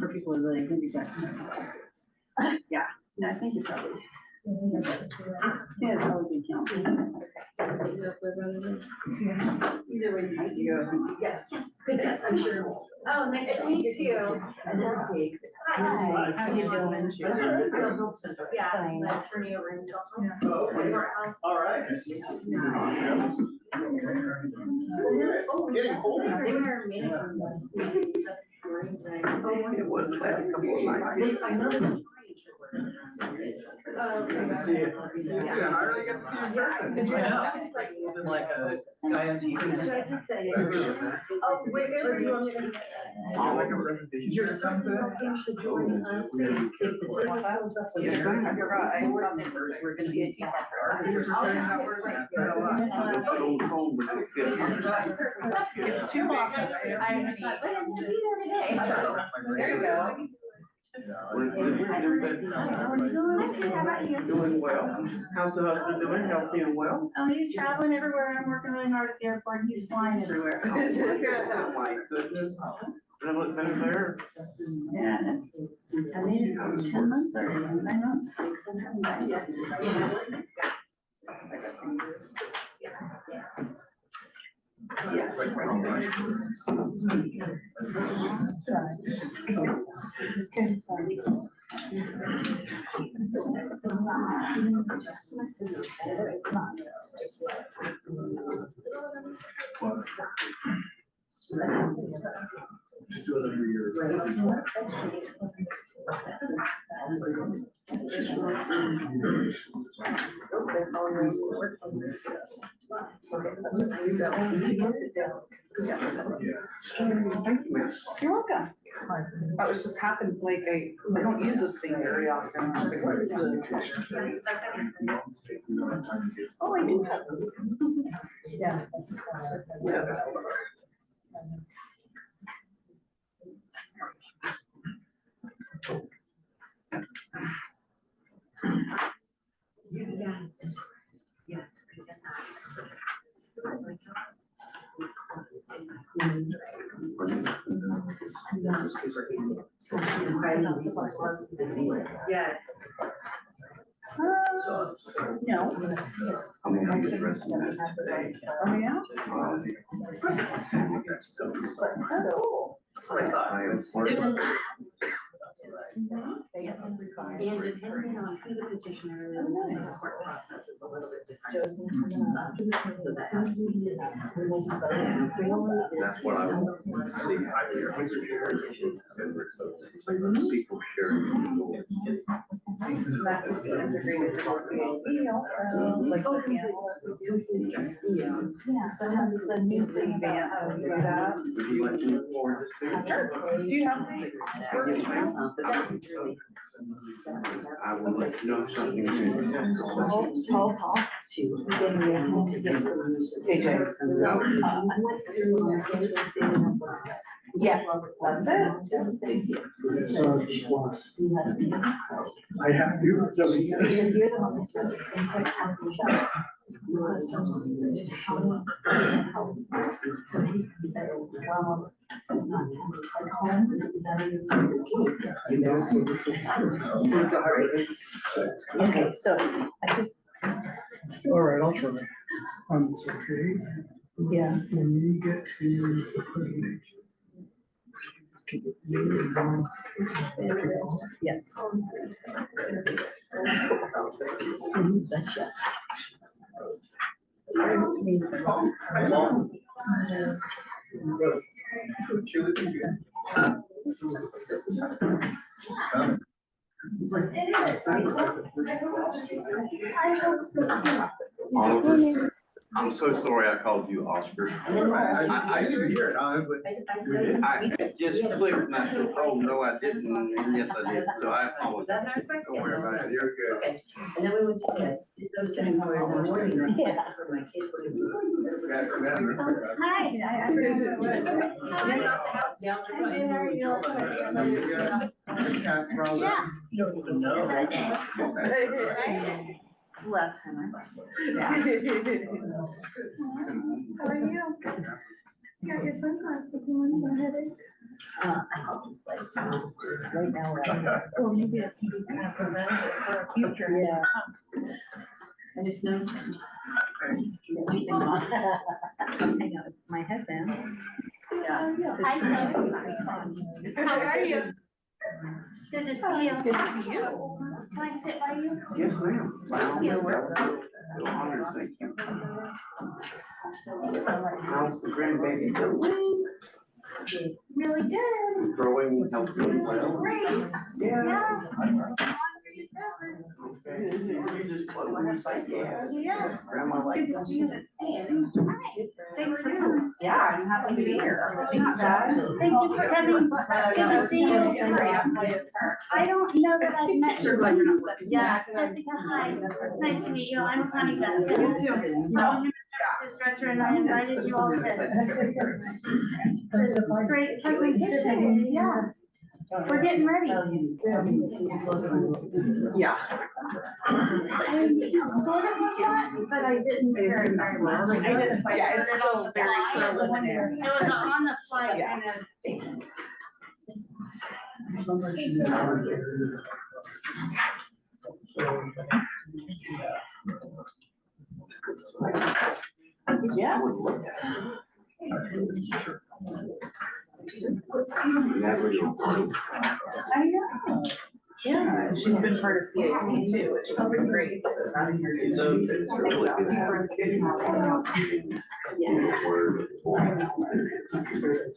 For people who really can be back. Yeah, I think it probably. Yeah, that would be counting. Either way, you go. Yes, goodness, I'm sure. Oh, nice to meet you. Hi, Hi. how you doing? Yeah, I'm an attorney over in Tulsa. All right. It's getting cold. It was the last couple of nights. Good to see you. Yeah, I really get to see you in person. Did you have like a guy on TV? Should I just say? Oh, wherever you want me to. Like a presentation. Your son should join us. If the table fills up. I forgot, I thought this was, we're gonna get deep. It's too long. I thought, well, I'm gonna be there today, so. There you go. How about you? Doing well. How's the husband doing? Healthy and well? Oh, he's traveling everywhere. I'm working really hard at the airport. He's flying everywhere. Oh my goodness. Did I look better there? Yeah. I made it 10 months already, 9 months. Yes. It's kind of fun. Just do another year. You're welcome. That was just happened, like, I don't use this thing very often. I'm just like, what is this? Oh, I do have them. Yeah. Yeah. Yes. Yes. No. Oh, yeah? Yes. And depending on who the petitioner is, the court process is a little bit different. So that has to be. That's what I want to see. People sharing. That's integrated with CAD also, like the panel. Yeah, so the new thing about how we do that. Would you like to move forward this too? Sure. Do you have? I will let you know if something changes. Paul's off to. KJ. Yeah, that's it. So just once. I have to. Okay, so I just. All right, I'll try. It's okay. Yeah. When you get to the page. Keep it moving. Yes. Betcha. Oliver, I'm so sorry I called you Oscar. I didn't hear it, honestly. It just clicked and I said, oh, no, I didn't, and yes, I did, so I apologize. Don't worry about it, you're good. Okay, and then we went to bed. Those in the morning. Yeah. That's where my kids were. Hi. I knocked the house down. Cats from Yeah. You don't even know. Last time I was. Yeah. How are you? Got your sunglasses on, go ahead. Right now, Or maybe it can be kind of preventative for a future. yeah. I just noticed. I know, it's my headband. Yeah. Hi, Sam. How are you? Good to see you. Good to see you. Can I sit by you? Yes, ma'am. Thank you. How's the grandbaby doing? Really good. Growing healthy and well? Great. Yeah. Yeah. You just close and say yes. Yeah. Grandma likes Good to see you. it. Thanks for coming. Yeah, I'm happy to be here. Thanks, guys. Thank you for coming. Good to see you. I don't know that I've met you. Yeah. Jessica, hi. Nice to meet you. I'm Connie Beth. You too. Human Services Director, and I invited you all to this great presentation. Yeah. We're getting ready. Yeah. I sort of know that, but I didn't very well. I just like. Yeah, it's heard it still on the very fly. preliminary. It was on the fly Yeah. kind of thing. Yeah. I would look at it. Natalie, I know. Yeah, and she's been part of CAT too, which has been great, so that's it's really good to have a word.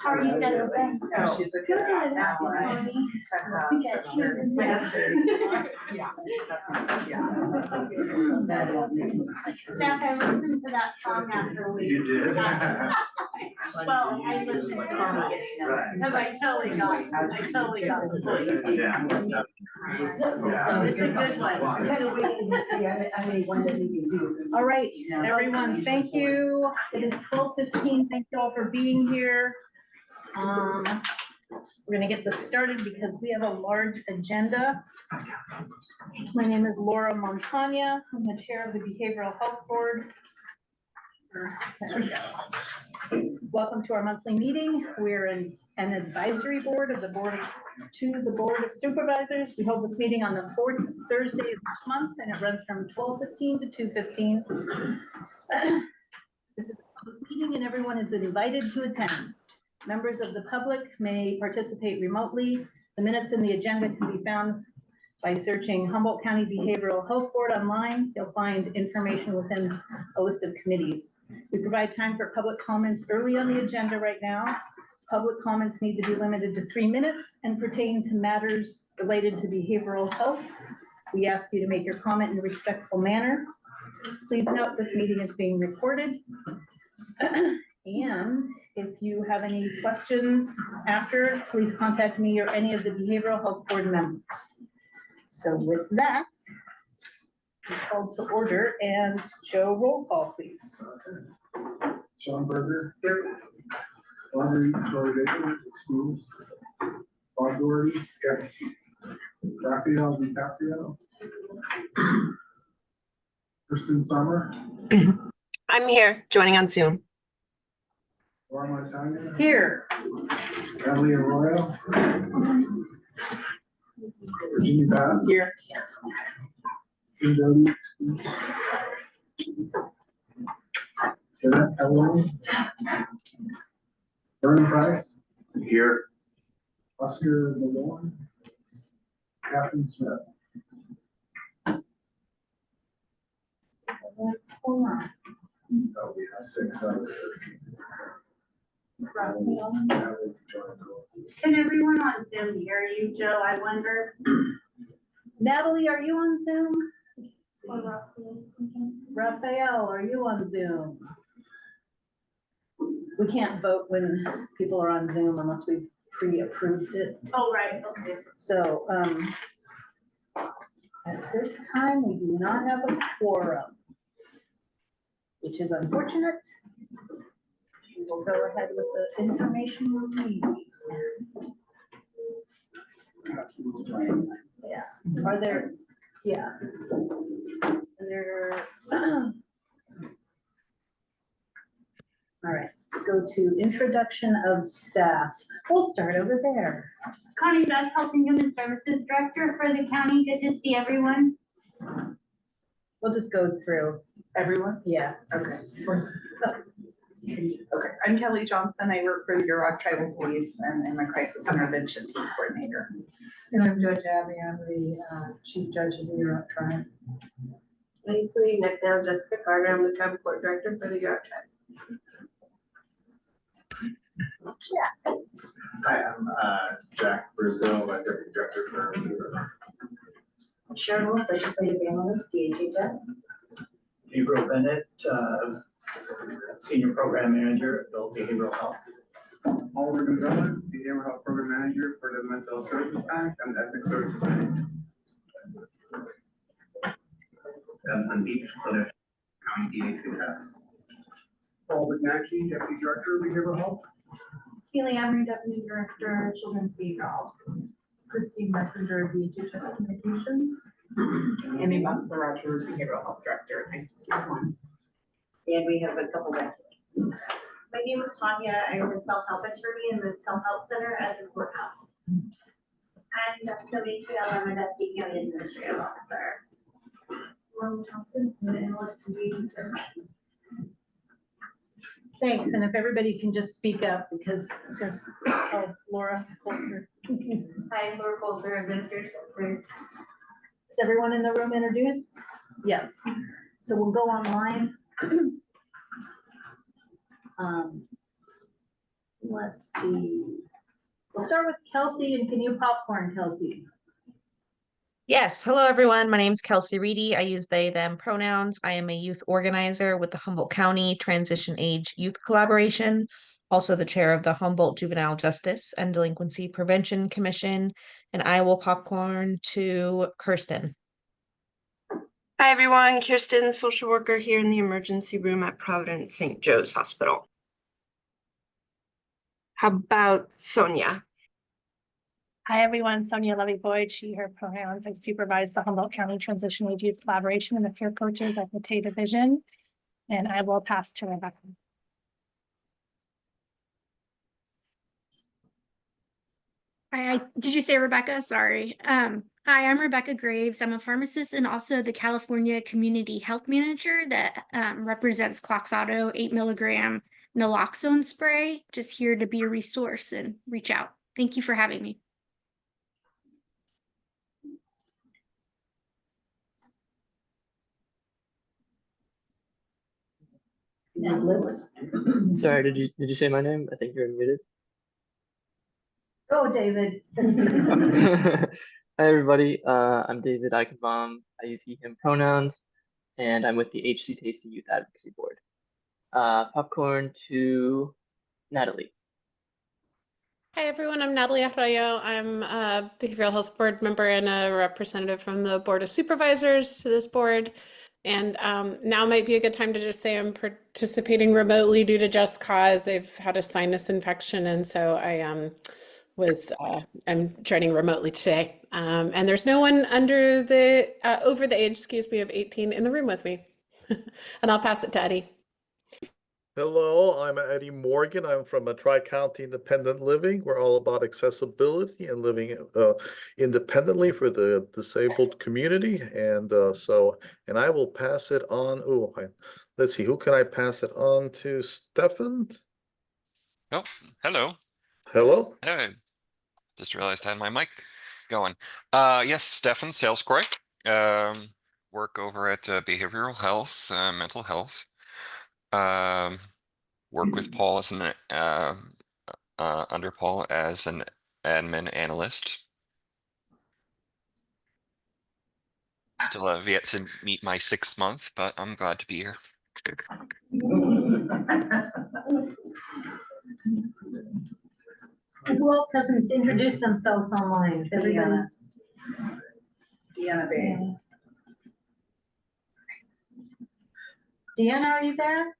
How are you, Jessica? Oh, she's a good guy now, right? Yeah. Jack, I listened to that song after we. You did? Well, I listened to it because I totally got the point. Yeah. It's a good one. Kind of waiting to see, I made one that we can do. All right, everyone, thank you. It is 12:15. Thank you all for being here. We're gonna get this started because we have a large agenda. My name is Laura Montagna. I'm the chair of the Behavioral Health Board. There we go. Welcome to our monthly meeting. We're an advisory board of the Board of Supervisors. We hold this meeting on the fourth Thursday of each month, and it runs from 12:15 to 2:15. This is a public meeting, and everyone is invited to attend. Members of the public may participate remotely. The minutes in the agenda can be found by searching Humboldt County Behavioral Health Board online. You'll find information within a list of committees. We provide time for public comments early on the agenda right now. Public comments need to be limited to 3 minutes and pertain to matters related to behavioral health. We ask you to make your comment in a respectful manner. Please note this meeting is being recorded. And if you have any questions after, please contact me or any of the Behavioral Health Board members. So with that, it's called to order, and Joe, roll call, please. Sean Berger. Audrey Sordaker, excused. Bob Doherty. Here. Raphael DiCaprio. Kristen Summer. I'm here, joining on Zoom. Laura Montagna. Here. Natalie Arroyo. Virginia Bass. Here. Tim Doty, excused. Jeanette Evelyn. Vernon Price. Here. Oscar Malone. Catherine Smith. Hold on. Oh, we have 6 others. Can everyone on Zoom hear you, Joe, I wonder? Natalie, are you on Zoom? Raphael, are you on Zoom? We can't vote when people are on Zoom unless we pre-approved it. Oh, right, okay. So, at this time, we do not have a quorum, which is unfortunate. We will go ahead with the information we need. Yeah, are there, yeah. There. All right, let's go go to introduction of staff. We'll start over there. Connie Beck, Health and Human Services Director for the county. Good to see everyone. We'll just go through. Everyone? Yeah. Okay. Okay, I'm Kelly Johnson. I work for the Yurok Tribal Police and I'm a crisis intervention team coordinator. And I'm Judge Abby. I'm the Chief Judge of the Yurok Tribe. Thankfully, next now Jessica Carter. I'm the Tribal Court Director for the Yurok Tribe. Hi, I'm Jack Brazil, Deputy Director for Sharon Wolf, Legislative Analyst, DHHS. Gabriel Bennett, Senior Program Manager at Adult Behavioral Health. Oliver Gonzalez, Behavioral Health Program Manager for the Mental Health Services Act and Ethics Services Act. Desmond Beach, Clinician, County DHHS. Paul McNachie, Deputy Director of Behavioral Health. Keely Emery, Deputy Director, Children's Behavioral Health. Christine Messenger, DHHS Communications. Amy Monster Rogers, Behavioral Health Director. Nice to see everyone. And we have a couple back. My name is Tanya. I'm a self-help attorney in the self-help center at the courthouse. I'm Jessica Maciel. I'm a Deputy County Administrative Officer. Lauren Thompson, I'm an analyst in DHHS. Thanks, and if everybody can just speak up because there's, oh, Laura Coulter. Hi, I'm Laura Coulter, Administrative Secretary. Is everyone in the room introduced? Yes. So we'll go online. Let's see. We'll start with Kelsey, and can you popcorn, Kelsey? Yes. Hello, everyone. My name is Kelsey Reedy. I use they, them pronouns. I am a youth organizer with the Humboldt County Transition Age Youth Collaboration, also the chair of the Humboldt Juvenile Justice and Delinquency Prevention Commission, and I will popcorn to Kirsten. Hi, everyone. Kirsten, social worker here in the emergency room at Providence St. Joe's Hospital. How about Sonia? Hi, everyone. Sonia Levy-Boyd, she, her pronouns. I supervise the Humboldt County Transition Age Youth Collaboration and the peer coaches at the TAY Division. And I will pass to Rebecca. Hi, did you say Rebecca? Sorry. Hi, I'm Rebecca Graves. I'm a pharmacist and also the California Community Health Manager that represents Cloxotto 8 milligram naloxone spray. Just here to be a resource and reach out. Thank you for having me. Sorry, did you say my name? I think you're muted. Go, David. Hi, everybody. I'm David Eichenbaum. I use he, him pronouns, and I'm with the HCTC Youth Advocacy Board. Popcorn to Natalie. Hi, everyone. I'm Natalie Arroyo. I'm a Behavioral Health Board member and a representative from the Board of Supervisors to this board. And now might be a good time to just say I'm participating remotely due to just cause. I've had a sinus infection, and so I'm joining remotely today. And there's no one under the over the age, of 18 in the room with me. And I'll pass it to Eddie. Hello, I'm Eddie Morgan. I'm from a Tri-County Independent Living. We're all about accessibility and living independently for the disabled community. And and I will pass it on. Let's see, who can I pass it on to? Stefan? Oh, hello. Hello. Hey, just realized I had my mic going. Yes, Stefan Salescoy. Work over at Behavioral Health, Mental Health. Work with Paul as an under Paul as an admin analyst. Still have yet to meet my 6th month, but I'm glad to be here. Who else hasn't introduced themselves online? Is everybody? Deanna Bay. Deanna, are you there?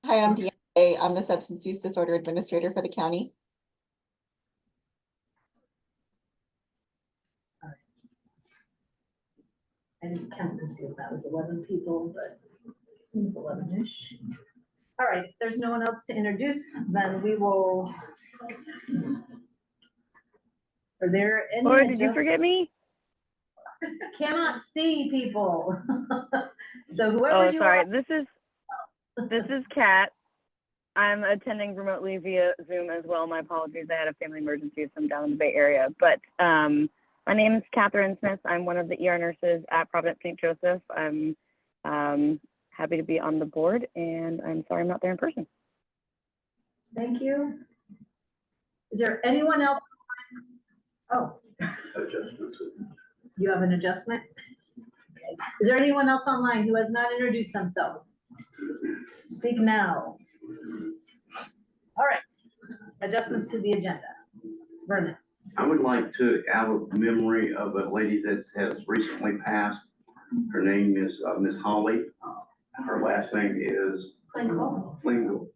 Hi, I'm Deanna Bay. I'm the Substance Use Disorder Administrator for the county. I didn't count to see if that was 11 people, but it seems 11-ish. All right, if there's no one else to introduce, then we will. Are there any? Or did you forget me? Cannot see people. So whoever Oh, you sorry. are. This is Kat. I'm attending remotely via Zoom as well. My apologies. I had a family emergency, so I'm down in the Bay Area. But my name is Catherine Smith. I'm one of the ER nurses at Providence St. Joseph. I'm happy to be on the board, and I'm sorry I'm not there in person. Thank you. Is there anyone else? Oh. You have an adjustment? Okay. Is there anyone else online who has not introduced themselves? Speak now. All right, adjustments to the agenda. Vernon. I would like to add a memory of a lady that has recently passed. Her name is Miss Holly. Her last name is Klingel.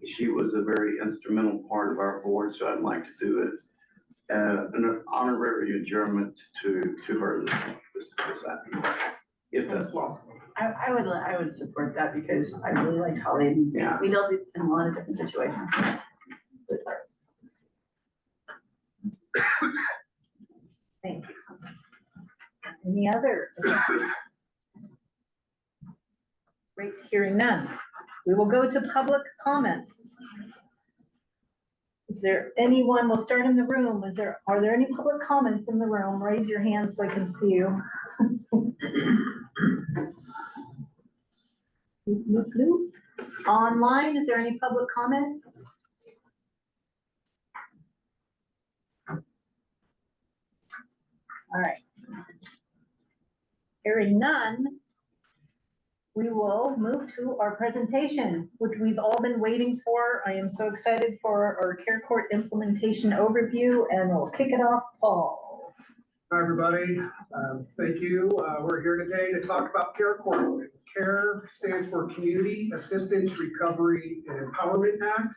She was a very instrumental part of our board, so I'd like to do it. An honorary adjournment to her this afternoon, if that's possible. I would support that because I really like Holly. And Yeah. we dealt with in a lot of different situations with her. Thank you. Any other? Great, hearing none. We will go to public comments. Is there anyone, we'll start in the room. Are there any public comments in the room? Raise your hand so I can see you. Online, is there any public comment? All right. Hearing none, we will move to our presentation, which we've all been waiting for. I am so excited for our Care Court implementation overview, and we'll kick it off, Paul. Hi, everybody. Thank you. We're here today to talk about Care Court. CARE stands for Community Assistance Recovery and Empowerment Act.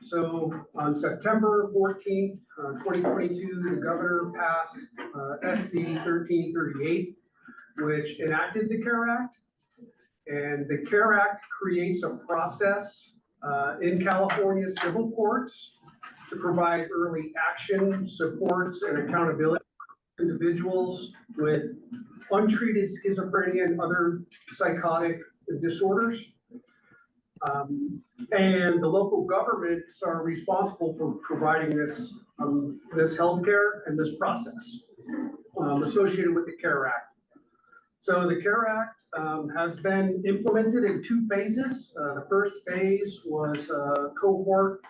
So on September 14th, 2022, the governor passed SB 1338, which enacted the CARE Act. And the CARE Act creates a process in California civil courts to provide early action, supports, and accountability for individuals with untreated schizophrenia and other psychotic disorders. And the local governments are responsible for providing this healthcare and this process associated with the CARE Act. So the CARE Act has been implemented in 2 phases. The first phase was cohort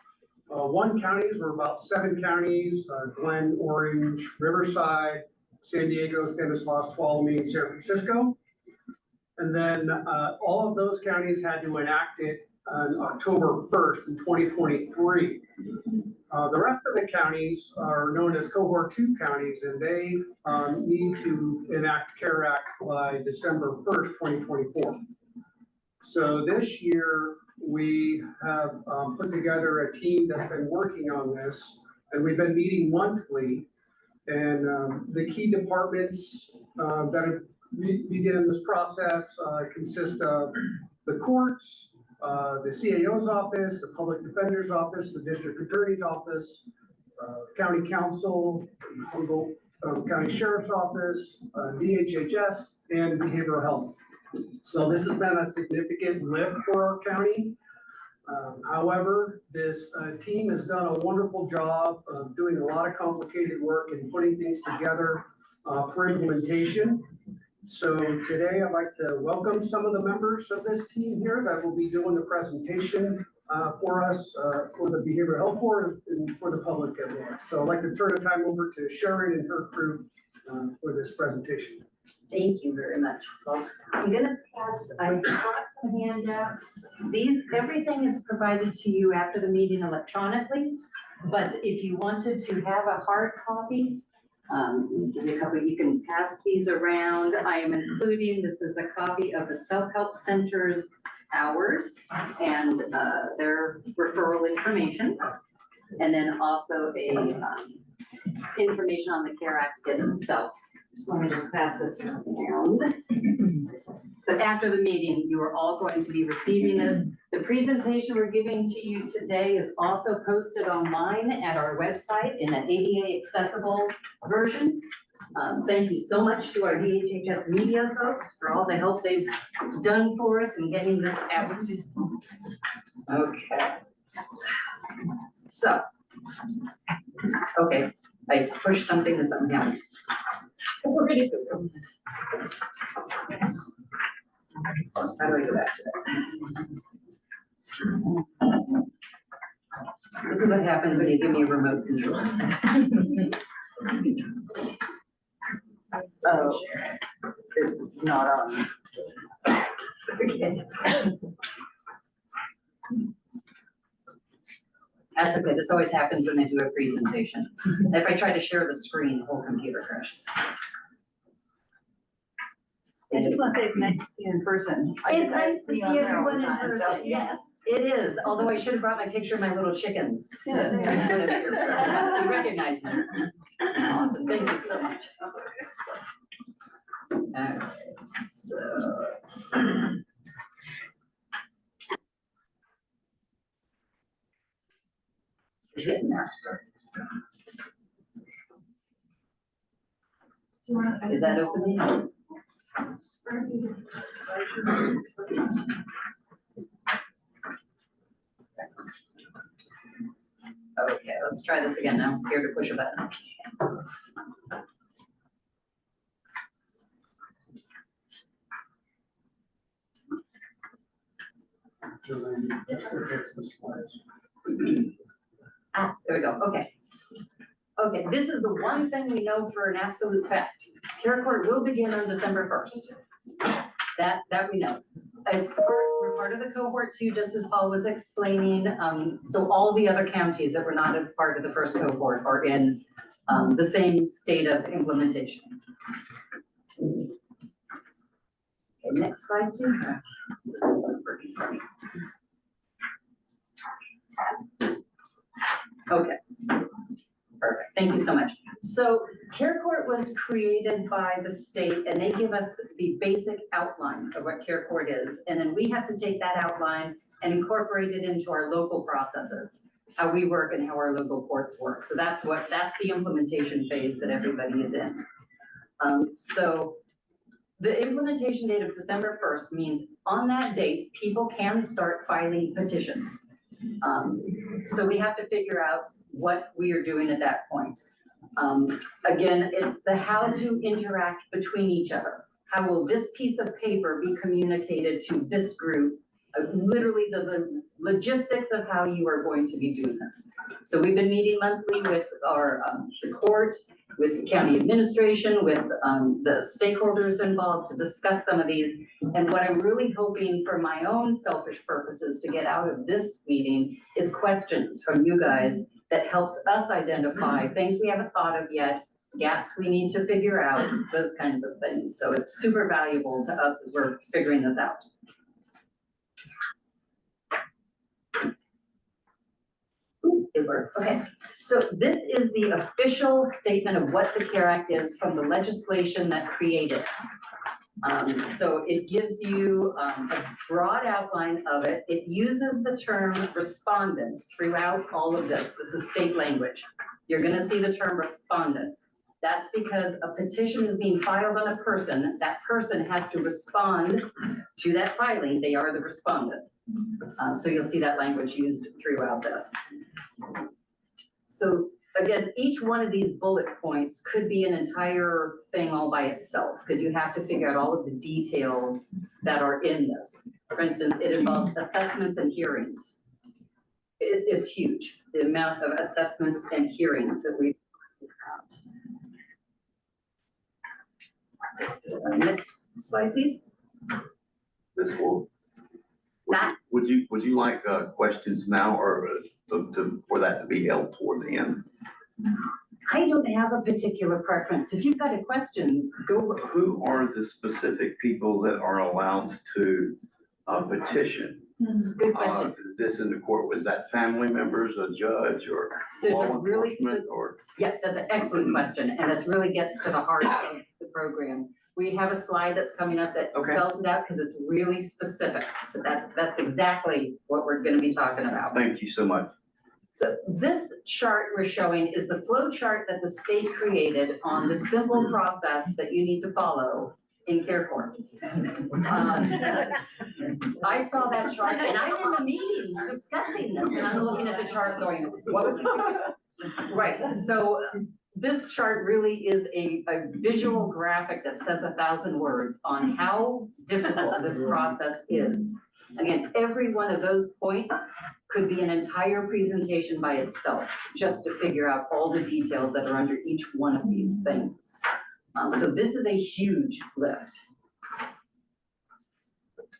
1 counties, were about 7 counties, Glen, Orange, Riverside, San Diego, Stanislaus, Tuolumne, and San Francisco. And then all of those counties had to enact it on October 1st in 2023. The rest of the counties are known as cohort 2 counties, and they need to enact CARE Act by December 1st, 2024. So this year we have put together a team that's been working on this, and we've been meeting monthly. And the key departments that have begin this process consist of the courts, the CAO's office, the public defender's office, the district attorney's office, county council, Humboldt County Sheriff's Office, DHHS, and behavioral health. So this has been a significant lift for our county. However, this team has done a wonderful job of doing a lot of complicated work and putting things together for implementation. So today I'd like to welcome some of the members of this team here that will be doing the presentation for us for the Behavioral Health Board and for the public at large. So I'd like to turn the time over to Sharon and her crew for this presentation. Thank you very much, Paul. I'm gonna pass, I brought some handouts. Everything is provided to you after the meeting electronically, but if you wanted to have a hard copy, give you a couple, you can pass these around. I am including, this is a copy of the Self-Help Center's hours and their referral information. And then also a information on the CARE Act itself. So let me just pass this around. But after the meeting, you are all going to be receiving this. The presentation we're giving to you today is also posted online at our website in an ADA accessible version. Thank you so much to our DHHS media folks for all the help they've done for us in getting this out. Okay. So, okay, I pushed something and something happened. We're ready to go. How do I go back to that? This is what happens when you give me a remote control. Oh, it's not on. Okay. That's okay. This always happens when I do a presentation. If I try to share the screen, the whole computer crashes. I just want to say it's nice to see you in person. It's nice to see everyone in person. Yes, it is. Although I should have brought my picture of my little chickens to put up here. So you recognize me. Awesome. Thank you so much. Okay, so. Getting that started. Is that opening? Okay, let's try this again. Now I'm scared to push a button. Ah, there we go. Okay. Okay, this is the one thing we know for an absolute fact. Care Court will begin on December 1st. That we know. We're part of the cohort 2, just as Paul was explaining. So all the other counties that were not a part of the first cohort are in the same state of implementation. Okay, next slide, please. This one's not working for me. Okay. Perfect. Thank you so much. So Care Court was created by the state and they give us the basic outline of what Care Court is. And then we have to take that outline and incorporate it into our local processes, how we work and how our local courts work. So that's the implementation phase that everybody is in. So the implementation date of December 1st means on that date, people can start filing petitions. So we have to figure out what we are doing at that point. Again, it's the how to interact between each other. How will this piece of paper be communicated to this group? Literally the logistics of how you are going to be doing this. So we've been meeting monthly with our the court, with the county administration, with the stakeholders involved to discuss some of these. And what I'm really hoping for my own selfish purposes to get out of this meeting is questions from you guys that helps us identify things we haven't thought of yet, gaps we need to figure out, those kinds of things. So it's super valuable to us as we're figuring this out. It worked. Okay, so this is the official statement of what the CARE Act is from the legislation that created it. So it gives you a broad outline of it. It uses the term respondent throughout all of this. This is state language. You're gonna see the term respondent. That's because a petition is being filed on a person. That person has to respond to that filing. They are the respondent. So you'll see that language used throughout this. So again, each one of these bullet points could be an entire thing all by itself because you have to figure out all of the details that are in this. For instance, it involves assessments and hearings. It's huge, the amount of assessments and hearings that we've got. Next slide, please. This one. Would you like questions now or for that to be held toward the end? I don't have a particular preference. If you've got a question, go. Who are the specific people that are allowed to petition? Good question. This in the court, was that family members, a judge, or There's law a really enforcement, or? Yeah, that's an excellent question, and this really gets to the heart of the program. We have a slide that's coming up that Okay. spells it out because it's really specific. But that's exactly what we're gonna be talking about. Thank you so much. So this chart we're showing is the flow chart that the state created on the simple process that you need to follow in care court. I saw that chart and I'm in the meetings discussing this and I'm looking at the chart going, what? Right, so this chart really is a visual graphic that says 1,000 words on how difficult this process is. Again, every one of those points could be an entire presentation by itself, just to figure out all the details that are under each one of these things. So this is a huge lift.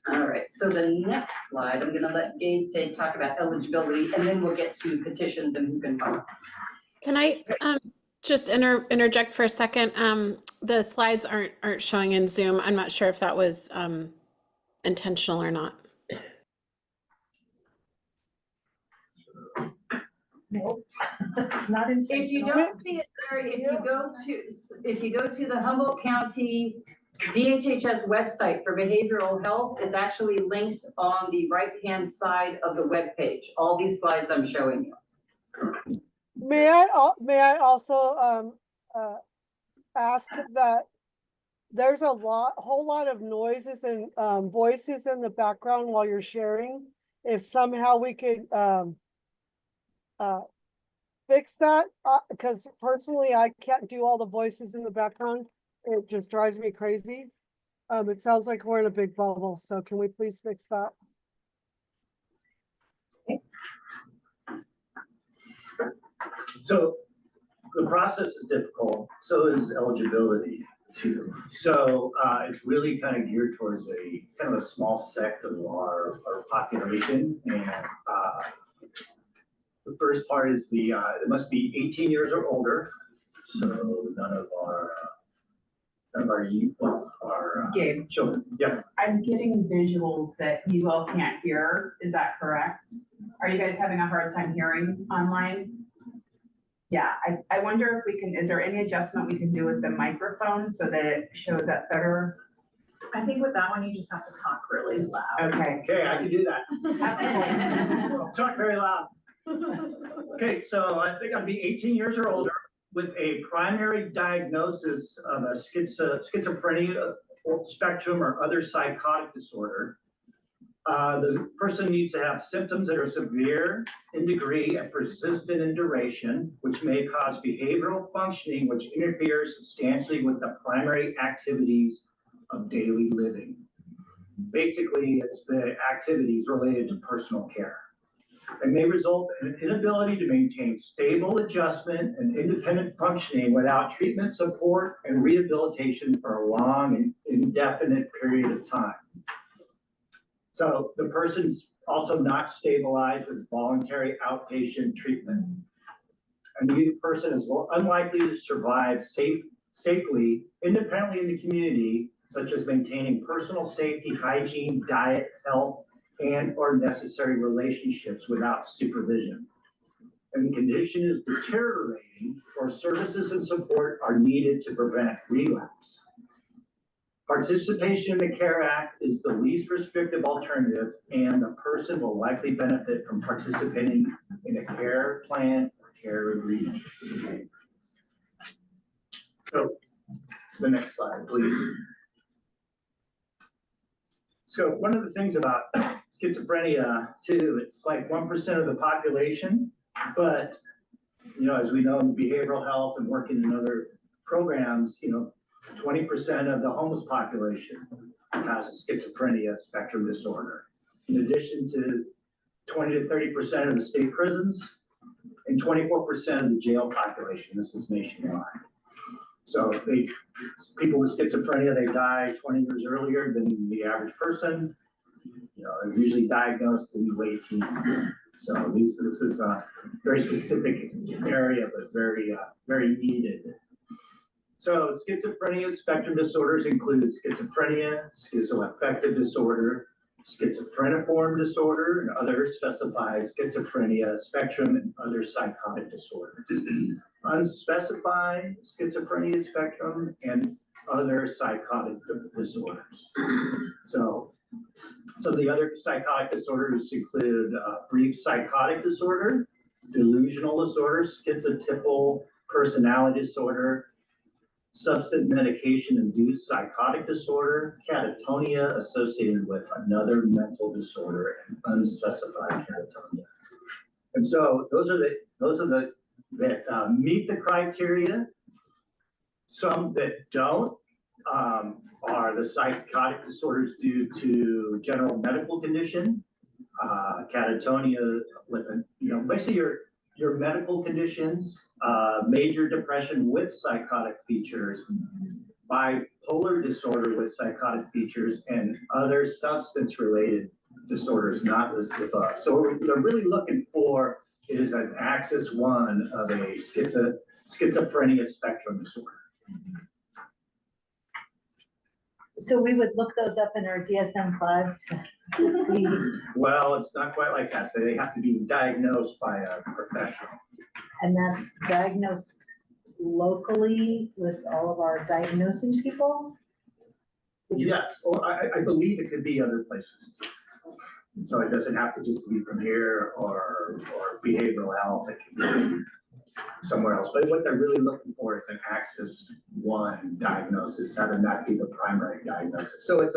All right, so the next slide, I'm gonna let Gabe talk about eligibility, and then we'll get to petitions and who can file. Can I just interject for a second? The slides aren't showing in Zoom. I'm not sure if that was intentional or not. Nope, it's not intentional. If you don't see it there, if you go to the Humboldt County DHHS website for behavioral health, it's actually linked on the right-hand side of the webpage. All these slides I'm showing you. May I also ask that there's a whole lot of noises and voices in the background while you're sharing. If somehow we could fix that, because personally I can't do all the voices in the background. It just drives me crazy. It sounds like we're in a big bubble, so can we please fix that? So the process is difficult, so is eligibility too. So it's really kind of geared towards a kind of a small sect of our population. And the first part is it must be 18 years or older. So none of our youth, our Gabe. children. Yeah. I'm getting visuals that you all can't hear. Is that correct? Are you guys having a hard time hearing online? Yeah, I wonder if we can, is there any adjustment we can do with the microphone so that it shows up better? I think with that one, you just have to talk really loud. Okay. Okay, I can do that. I'll talk very loud. Okay, so I think I'd be 18 years or older with a primary diagnosis of a schizophrenia spectrum or other psychotic disorder. The person needs to have symptoms that are severe in degree and persistent in duration, which may cause behavioral functioning, which interferes substantially with the primary activities of daily living. Basically, it's the activities related to personal care. It may result in an inability to maintain stable adjustment and independent functioning without treatment, support, and rehabilitation for a long and indefinite period of time. So the person's also not stabilized with voluntary outpatient treatment. And the person is unlikely to survive safely, independently in the community, such as maintaining personal safety, hygiene, diet, health, and or necessary relationships without supervision. And the condition is deteriorating, or services and support are needed to prevent relapse. Participation in the CARE Act is the least restrictive alternative, and the person will likely benefit from participating in a care plan or care agreement. So the next slide, please. So one of the things about schizophrenia too, it's like 1% of the population, but as we know in behavioral health and working in other programs, 20% of the homeless population has a schizophrenia spectrum disorder. In addition to 20 to 30% of the state prisons and 24% of the jail population. This is nationwide. So people with schizophrenia, they die 20 years earlier than the average person. They're usually diagnosed in the late teens. So this is a very specific area, but very needed. So schizophrenia spectrum disorders include schizophrenia, schizoaffective disorder, schizophreniform disorder, and other specified schizophrenia spectrum and other psychotic disorders. Unspecified schizophrenia spectrum and other psychotic disorders. So the other psychotic disorders include brief psychotic disorder, delusional disorder, schizotypal personality disorder, substance medication-induced psychotic disorder, catatonia associated with another mental disorder, and unspecified catatonia. And so those are the that meet the criteria. Some that don't are the psychotic disorders due to general medical condition, catatonia with basically your medical conditions, major depression with psychotic features, bipolar disorder with psychotic features, and other substance-related disorders not listed above. So what they're really looking for is an axis 1 of a schizophrenia spectrum disorder. So we would look those up in our DSM-5 to see. Well, it's not quite like that. So they have to be diagnosed by a professional. And that's diagnosed locally with all of our diagnosing people? Yes, or I believe it could be other places. So it doesn't have to just be from here or behavioral health. It can be somewhere else. But what they're really looking for is an axis 1 diagnosis, having that be the primary diagnosis. So it's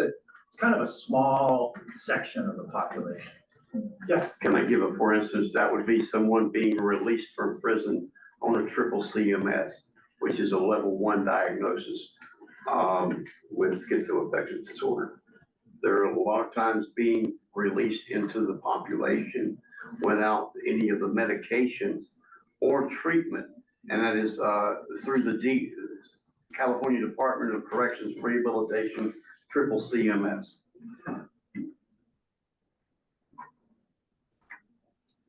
kind of a small section of the population. Yes. Can I give a, for instance, that would be someone being released from prison on a triple CMS, which is a level 1 diagnosis with schizoaffective disorder. They're a lot of times being released into the population without any of the medications or treatment, and that is through the California Department of Corrections Rehabilitation, triple CMS.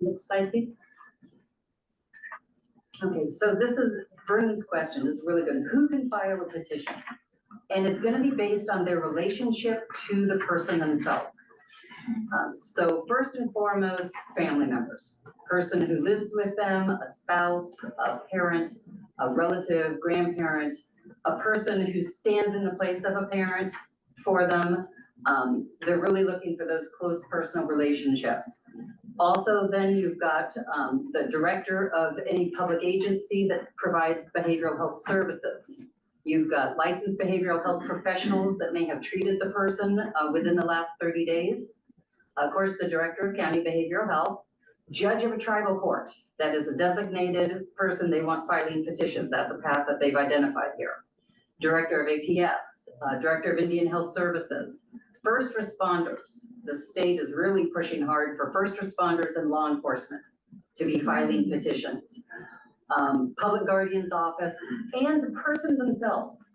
Next slide, please. Okay, so this is Vernon's question. This is really good. Who can file a petition? And it's going to be based on their relationship to the person themselves. So first and foremost, family members, person who lives with them, a spouse, a parent, a relative, grandparent, a person who stands in the place of a parent for them. They're really looking for those close personal relationships. Also, then you've got the director of any public agency that provides behavioral health services. You've got licensed behavioral health professionals that may have treated the person within the last 30 days. Of course, the director of county behavioral health, judge of a tribal court, that is a designated person they want filing petitions. That's a path that they've identified here. Director of APS, director of Indian Health Services, first responders. The state is really pushing hard for first responders and law enforcement to be filing petitions. Public guardian's office, and the person themselves.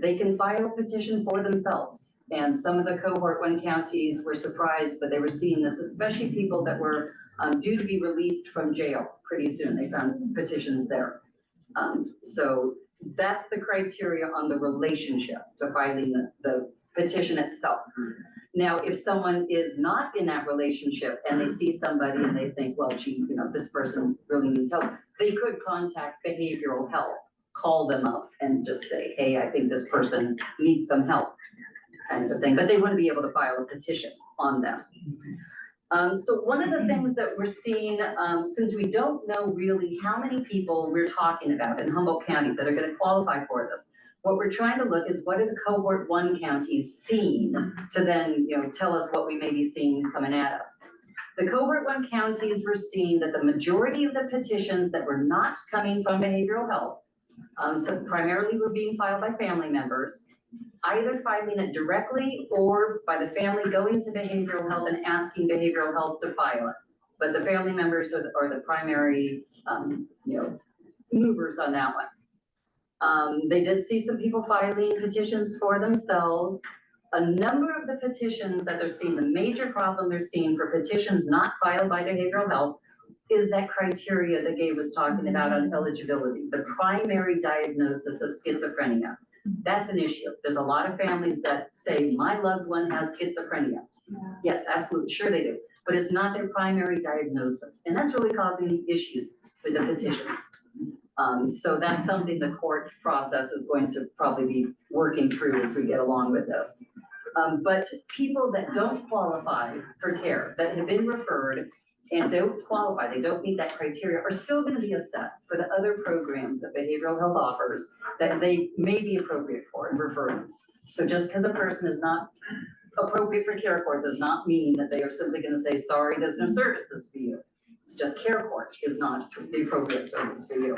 They can file a petition for themselves. And some of the cohort 1 counties were surprised, but they were seeing this, especially people that were due to be released from jail pretty soon. They found petitions there. So that's the criteria on the relationship to filing the petition itself. Now, if someone is not in that relationship and they see somebody and they think, well, gee, this person really needs help, they could contact behavioral health, call them up and just say, hey, I think this person needs some help, kind of thing, but they wouldn't be able to file a petition on them. So one of the things that we're seeing, since we don't know really how many people we're talking about in Humboldt County that are going to qualify for this, what we're trying to look is what are the cohort 1 counties seeing to then tell us what we may be seeing coming at us. The cohort 1 counties were seeing that the majority of the petitions that were not coming from behavioral health, so primarily were being filed by family members, either filing it directly or by the family going to behavioral health and asking behavioral health to file it. But the family members are the primary, movers on that one. They did see some people filing petitions for themselves. A number of the petitions that they're seeing, the major problem they're seeing for petitions not filed by behavioral health is that criteria that Gabe was talking about on eligibility, the primary diagnosis of schizophrenia. That's an issue. There's a lot of families that say, my loved one has schizophrenia. Yeah. Yes, absolutely, sure they do. But it's not their primary diagnosis. And that's really causing issues with the petitions. So that's something the court process is going to probably be working through as we get along with this. But people that don't qualify for care, that have been referred and don't qualify, they don't meet that criteria, are still gonna be assessed for the other programs that behavioral health offers that they may be appropriate for and referred. So just because a person is not appropriate for care court does not mean that they are simply gonna say, sorry, there's no services for you. It's just care court is not the appropriate service for you.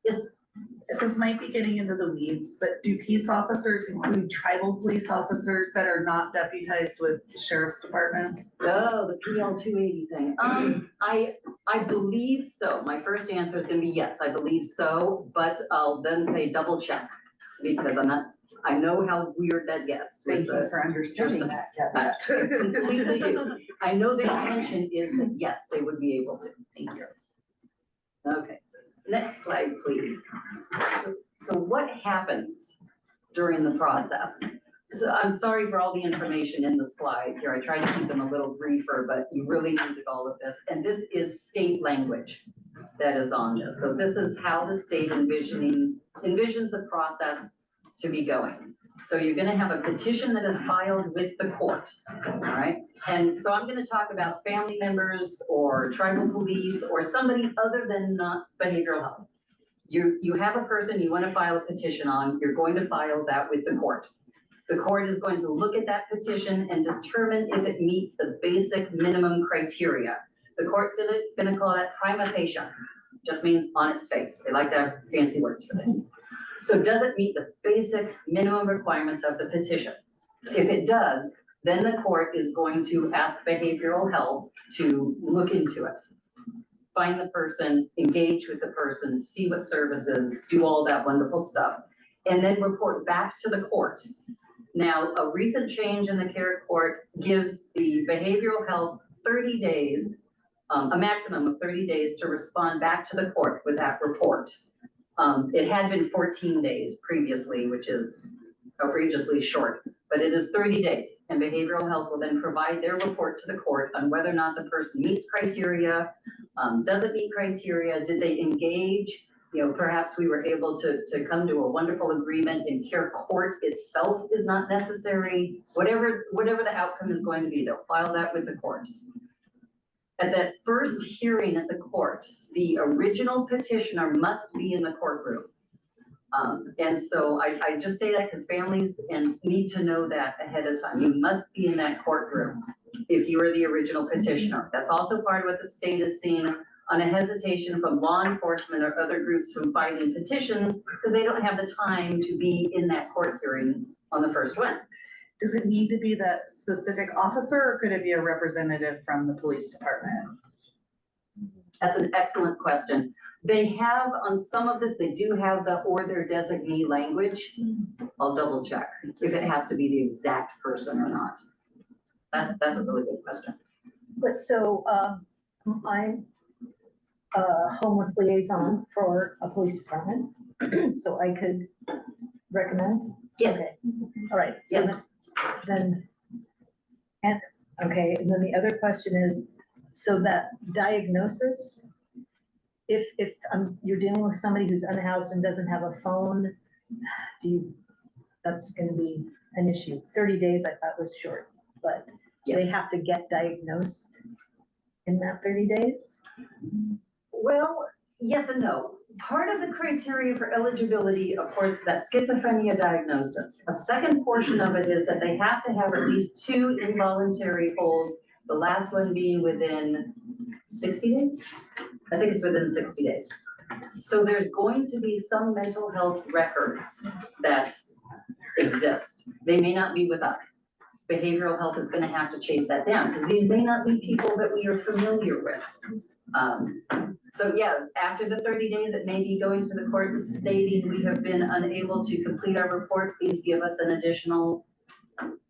Yes. This might be getting into the weeds, but do peace officers include tribal police officers that are not deputized with sheriff's departments? Oh, the PL 280 thing. I believe so. My first answer is gonna be yes, I believe so, but I'll then say double check because I know how weird that gets. Thank you for understanding that, I completely do. I know the intention is that yes, they would be able to. Thank you. Okay, so next slide, please. So what happens during the process? So I'm sorry for all the information in the slide here. I tried to keep them a little briefer, but you really needed all of this. And this is state language that is on this. So this is how the state envisions the process to be going. So you're gonna have a petition that is filed with the court, all right? And so I'm gonna talk about family members or tribal police or somebody other than not behavioral health. You have a person you wanna file a petition on, you're going to file that with the court. The court is going to look at that petition and determine if it meets the basic minimum criteria. The court's gonna call that prima facie, just means on its face. They like to have fancy words for things. So does it meet the basic minimum requirements of the petition? If it does, then the court is going to ask behavioral health to look into it. Find the person, engage with the person, see what services, do all that wonderful stuff, and then report back to the court. Now, a recent change in the care court gives the behavioral health 30 days, a maximum of 30 days to respond back to the court with that report. It had been 14 days previously, which is outrageously short, but it is 30 days. And behavioral health will then provide their report to the court on whether or not the person meets criteria, doesn't meet criteria, did they engage? You know, perhaps we were able to come to a wonderful agreement in care court itself is not necessary. Whatever the outcome is going to be, they'll file that with the court. At that first hearing at the court, the original petitioner must be in the courtroom. And so I just say that because families need to know that ahead of time. You must be in that courtroom if you are the original petitioner. That's also part of what the state has seen on a hesitation from law enforcement or other groups from filing petitions because they don't have the time to be in that court hearing on the first one. Does it need to be that specific officer or could it be a representative from the police department? That's an excellent question. They have, on some of this, they do have the or their designee language. I'll double check if it has to be the exact person or not. That's a really good question. But so, I'm a homeless liaison for a police department, so I could recommend? Yes. Okay. All right. So Yes. Then, and, okay, and then the other question is, so that diagnosis, if you're dealing with somebody who's unhoused and doesn't have a phone, that's gonna be an issue. 30 days I thought was short, but do they have to get diagnosed in that 30 days? Well, yes and no. Part of the criteria for eligibility, of course, is that schizophrenia diagnosis. A second portion of it is that they have to have at least 2 involuntary holds, the last one being within 60 days? I think it's within 60 days. So there's going to be some mental health records that exist. They may not be with us. Behavioral health is gonna have to chase that down because these may not be people that we are familiar with. So yeah, after the 30 days, it may be going to the court and stating we have been unable to complete our report. Please give us an additional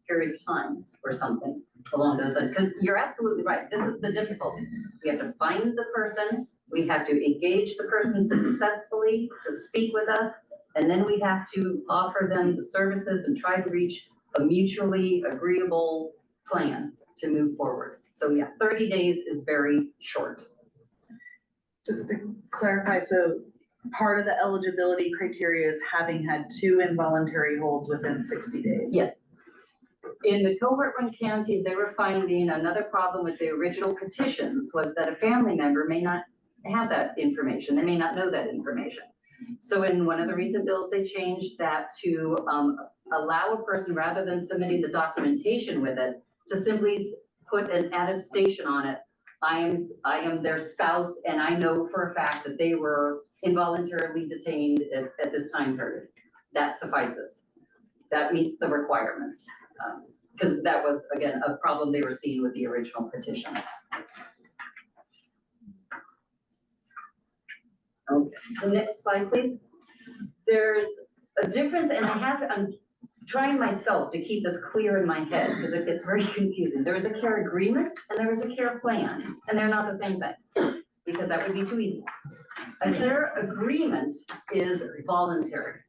period of time or something along those lines. Because you're absolutely right. This is the difficulty. We have to find the person. We have to engage the person successfully to speak with us. And then we have to offer them the services and try to reach a mutually agreeable plan to move forward. So yeah, 30 days is very short. Just to clarify, so part of the eligibility criteria is having had 2 involuntary holds within 60 days? Yes. In the cohort one counties, they were finding another problem with the original petitions was that a family member may not have that information. They may not know that information. So in one of the recent bills, they changed that to allow a person, rather than submitting the documentation with it, to simply put an attestation on it. I am their spouse, and I know for a fact that they were involuntarily detained at this time period. That suffices. That meets the requirements. Because that was, again, a problem they were seeing with the original petitions. Okay, the next slide, please. There's a difference, and I'm trying myself to keep this clear in my head because it gets very confusing. There is a care agreement and there is a care plan, and they're not the same thing because that would be too easy. A care agreement is voluntary.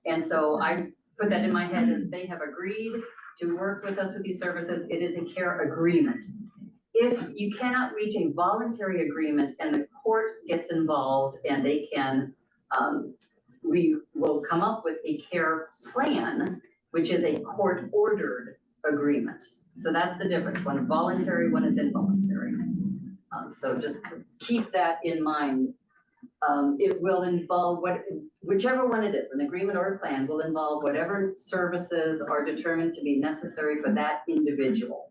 And so I put that in my head as they have agreed to work with us with these services. It is a care agreement. If you cannot reach a voluntary agreement and the court gets involved and they can, we will come up with a care plan, which is a court-ordered agreement. So that's the difference. One is voluntary, one is involuntary. So just keep that in mind. It will involve whichever one it is, an agreement or a plan will involve whatever services are determined to be necessary for that individual.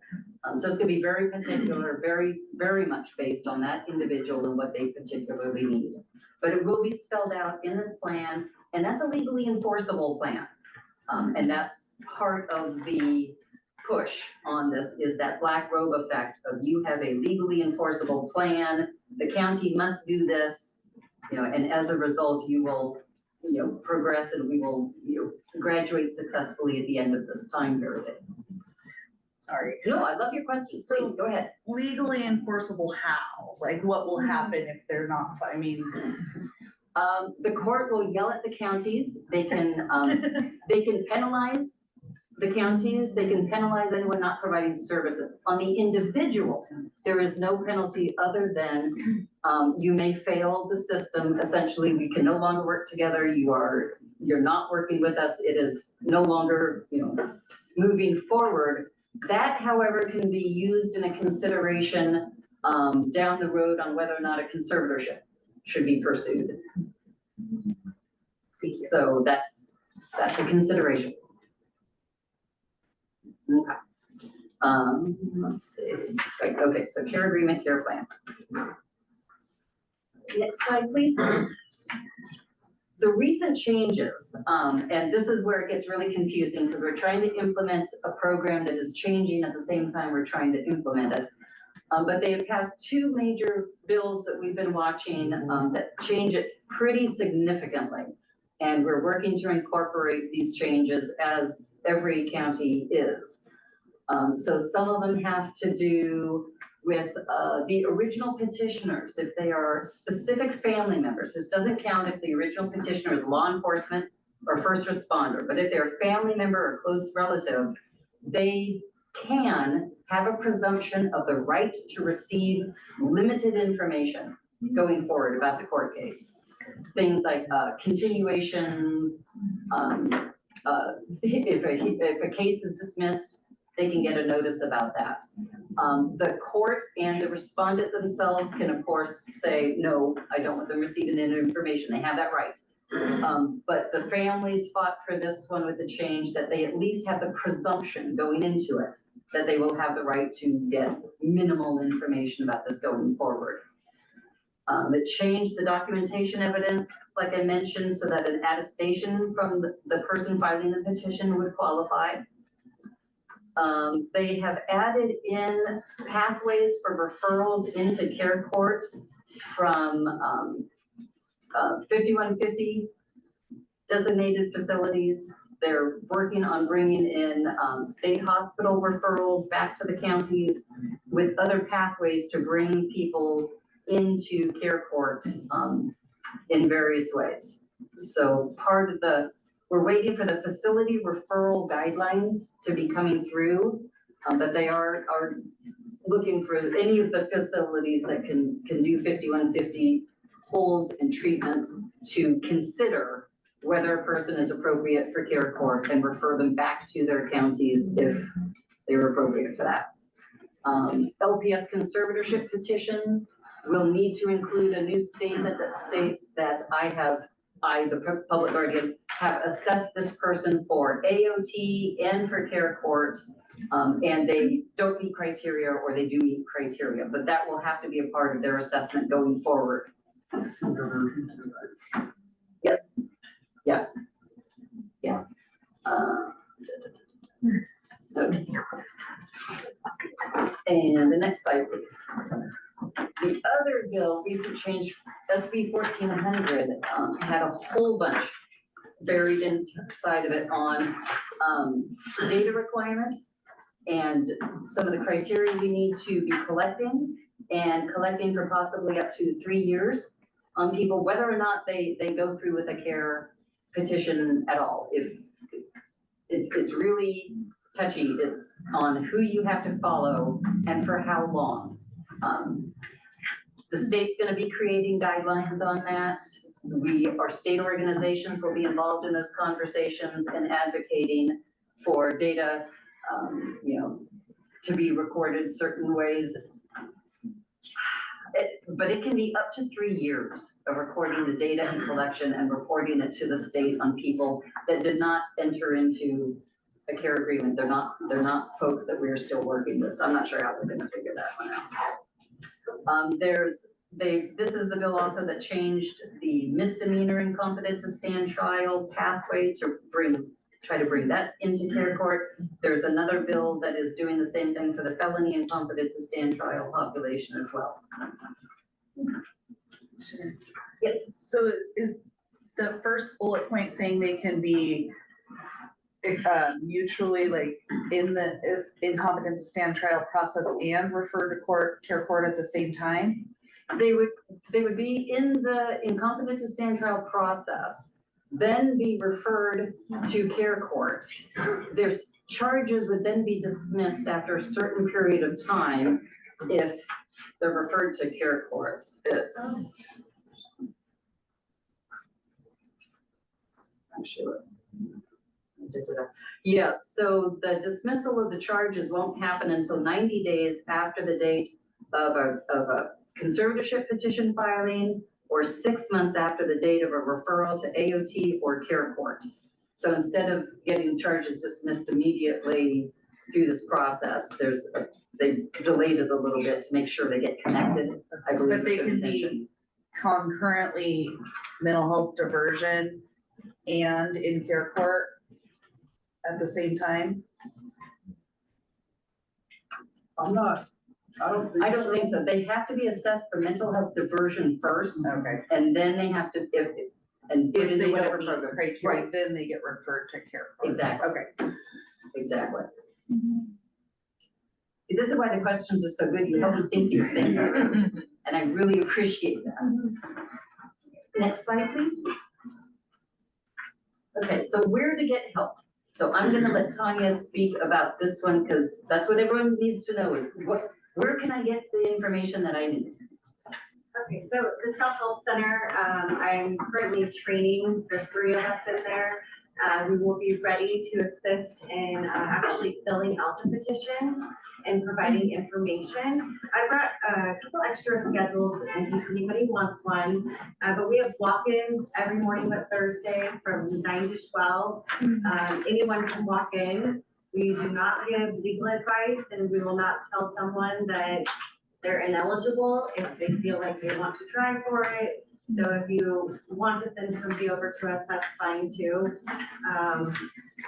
So it's gonna be very particular, very, very much based on that individual and what they particularly need. But it will be spelled out in this plan, and that's a legally enforceable plan. And that's part of the push on this is that black robe effect of you have a legally enforceable plan, the county must do this, you know, and as a result, you will, you know, progress and we will, you know, graduate successfully at the end of this time period. Sorry. No, I love your questions. Please, go ahead. Legally enforceable how? Like what will happen if they're not, I mean. The court will yell at the counties. They can penalize the counties. They can penalize anyone not providing services. On the individual, there is no penalty other than you may fail the system. Essentially, we can no longer work together. You're not working with us. It is no longer, you know, moving forward. That, however, can be used in a consideration down the road on whether or not a conservatorship should be pursued. So that's a consideration. Okay. Let's see. Okay, so care agreement, care plan. Next slide, please. The recent changes, and this is where it gets really confusing because we're trying to implement a program that is changing at the same time we're trying to implement it. But they have passed 2 major bills that we've been watching that change it pretty significantly. And we're working to incorporate these changes as every county is. So some of them have to do with the original petitioners, if they are specific family members. This doesn't count if the original petitioner is law enforcement or first responder, but if they're a family member or close relative, they can have a presumption of the right to receive limited information going forward about the court case. Things like continuations, if a case is dismissed, they can get a notice about that. The court and the respondent themselves can, of course, say, no, I don't want them receiving any information. They have that right. But the families fought for this one with the change that they at least have the presumption going into it that they will have the right to get minimal information about this going forward. It changed the documentation evidence, like I mentioned, so that an attestation from the person filing the petition would qualify. They have added in pathways for referrals into care court from 5150 designated facilities. They're working on bringing in state hospital referrals back to the counties with other pathways to bring people into care court in various ways. So part of we're waiting for the facility referral guidelines to be coming through, but they are looking for any of the facilities that can do 5150 holds and treatments to consider whether a person is appropriate for care court and refer them back to their counties if they're appropriate for that. LPS conservatorship petitions will need to include a new statement that states that I, the public guardian, have assessed this person for AOT and for care court, and they don't meet criteria or they do meet criteria, but that will have to be a part of their assessment going forward. Yes, yeah, yeah. And the next slide, please. The other bill, recent change, SB 1400, had a whole bunch buried inside of it on data requirements and some of the criteria we need to be collecting for possibly up to 3 years on people, whether or not they go through with a care petition at all. If it's really touchy, it's on who you have to follow and for how long. The state's gonna be creating guidelines on that. Our state organizations will be involved in those conversations and advocating for data, to be recorded certain ways. But it can be up to 3 years of recording the data and collection and reporting it to the state on people that did not enter into a care agreement. They're not folks that we're still working with. So I'm not sure how we're gonna figure that one out. This is the bill also that changed the misdemeanor incompetent to stand trial pathway to try to bring that into care court. There's another bill that is doing the same thing for the felony incompetent to stand trial population as well. Sure. Yes. So is the first bullet point saying they can be mutually like in the incompetent to stand trial process and refer to care court at the same time? They would be in the incompetent to stand trial process, then be referred to care court. Their charges would then be dismissed after a certain period of time if they're referred to care court. I'm sure. Yes, so the dismissal of the charges won't happen until 90 days after the date of a conservatorship petition filing or 6 months after the date of a referral to AOT or care court. So instead of getting charges dismissed immediately through this process, they delayed it a little bit to make sure they get connected. I believe But they can be concurrently mental health diversion and in care court at the same time? I don't think so. They have to be assessed for mental health diversion first. Okay. And then they have to, if they whatever don't meet program. criteria, Right. then they get referred to care court. Exactly. Okay. Exactly. See, this is why the questions are so good. You help me think these things out. And I really appreciate that. Next slide, please. Okay, so where to get help? So I'm gonna let Tanya speak about this one because that's what everyone needs to know is where can I get the information that I need? Okay, so the Self-Help Center, I'm currently training, there's 3 of us in there. We will be ready to assist in actually filling out the petition and providing information. I brought a couple extra schedules in case anybody wants one, but we have walk-ins every morning but Thursday from 9 to 12. Anyone can walk in. We do not give legal advice and we will not tell someone that they're ineligible if they feel like they want to try for it. So if you want to send somebody over to us, that's fine too.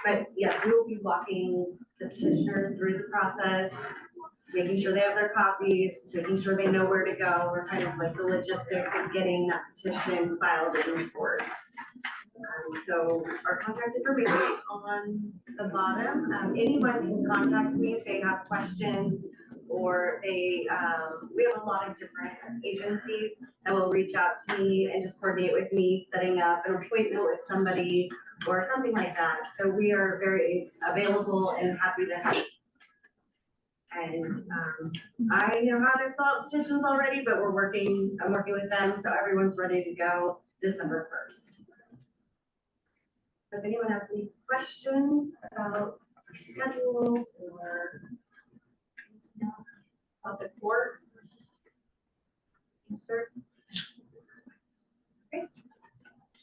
But yes, we will be walking the petitioners through the process, making sure they have their copies, making sure they know where to go. We're kind of like the logistics of getting that petition filed in court. So our contact information on the bottom. Anyone can contact me if they have questions or we have a lot of different agencies that will reach out to me and just coordinate with me, setting up an appointment with somebody or something like that. So we are very available and happy to help. And I know how to fill out petitions already, but I'm working with them, so everyone's ready to go December 1st. If anyone has any questions about our schedule or anything else about the court? Yes, sir. Okay.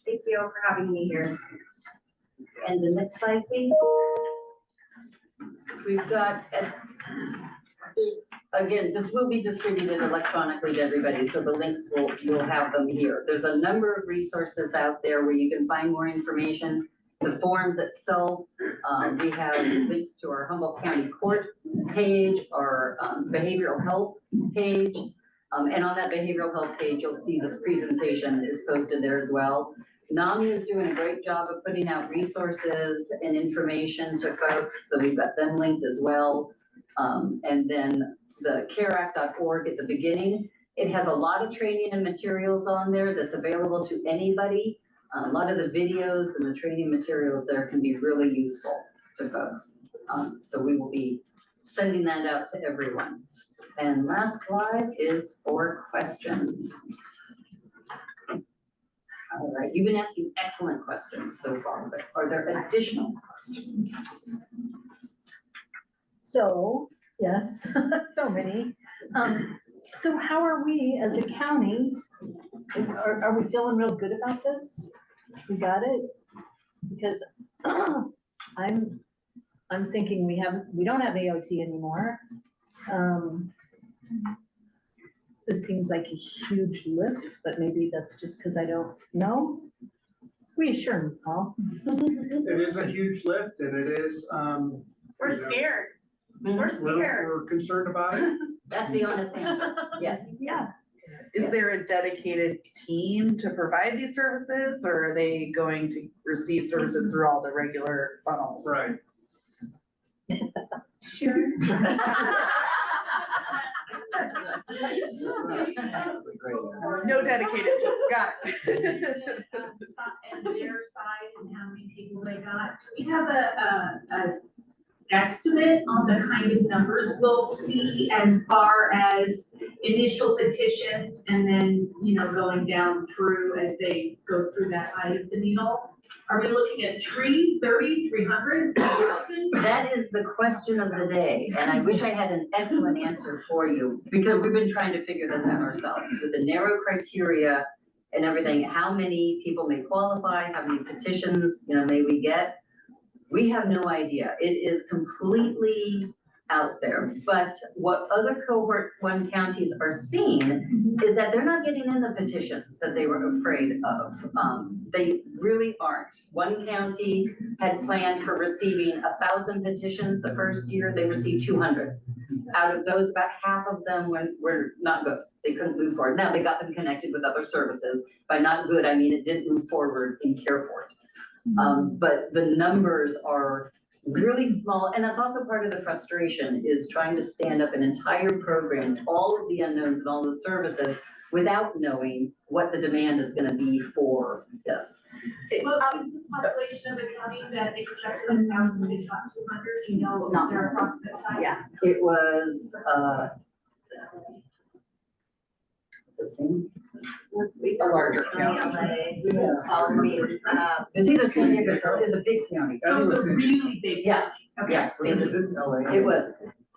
Thank you for having me here. And the next slide, please. We've got, again, this will be distributed electronically to everybody, so the links we'll have them here. There's a number of resources out there where you can find more information. The forms itself, we have links to our Humboldt County Court page, our behavioral health page. And on that behavioral health page, you'll see this presentation is posted there as well. NAMI is doing a great job of putting out resources and information to folks, so we've got them linked as well. And then the careact.org at the beginning, it has a lot of training and materials on there that's available to anybody. A lot of the videos and the training materials there can be really useful to folks. So we will be sending that out to everyone. And last slide is for questions. All right, you've been asking excellent questions so far, but are there additional questions? So, yes, so many. So how are we as a county? Are we feeling real good about this? We got it? Because I'm thinking we don't have AOT anymore. This seems like a huge lift, but maybe that's just because I don't know. Reassure me, Paul. It is a huge lift and it is, We're scared. We're scared. we're concerned about it. That's the honest answer. Yes. Yeah. Is there a dedicated team to provide these services, or are they going to receive services through all the regular funnels? Right. Sure. No dedicated team, got it. And their size and how many people they got. Do we have a estimate on the kind of numbers we'll see as far as initial petitions and then, going down through as they go through that eye of the needle? Are we looking at 330, 300, 1,000? That is the question of the day, and I wish I had an excellent answer for you, because we've been trying to figure this out ourselves with the narrow criteria and everything. How many people may qualify, how many petitions, may we get? We have no idea. It is completely out there. But what other cohort 1 counties are seeing is that they're not getting in the petitions that they were afraid of. They really aren't. One county had planned for receiving 1,000 petitions the first year. They received 200. Out of those, about half of them were not good. They couldn't move forward. Now they got them connected with other services. By not good, I mean it didn't move forward in care for it. But the numbers are really small, and that's also part of the frustration, is trying to stand up an entire program, all of the unknowns and all the services, without knowing what the demand is gonna be for this. What is the population of the county that expected 1,000, they got 200, No. their approximate size? Yeah, it was, is it same? A larger county. It's either San Diego, or it's a big county. So it's a really big Yeah, county. yeah, Was it in LA? it was.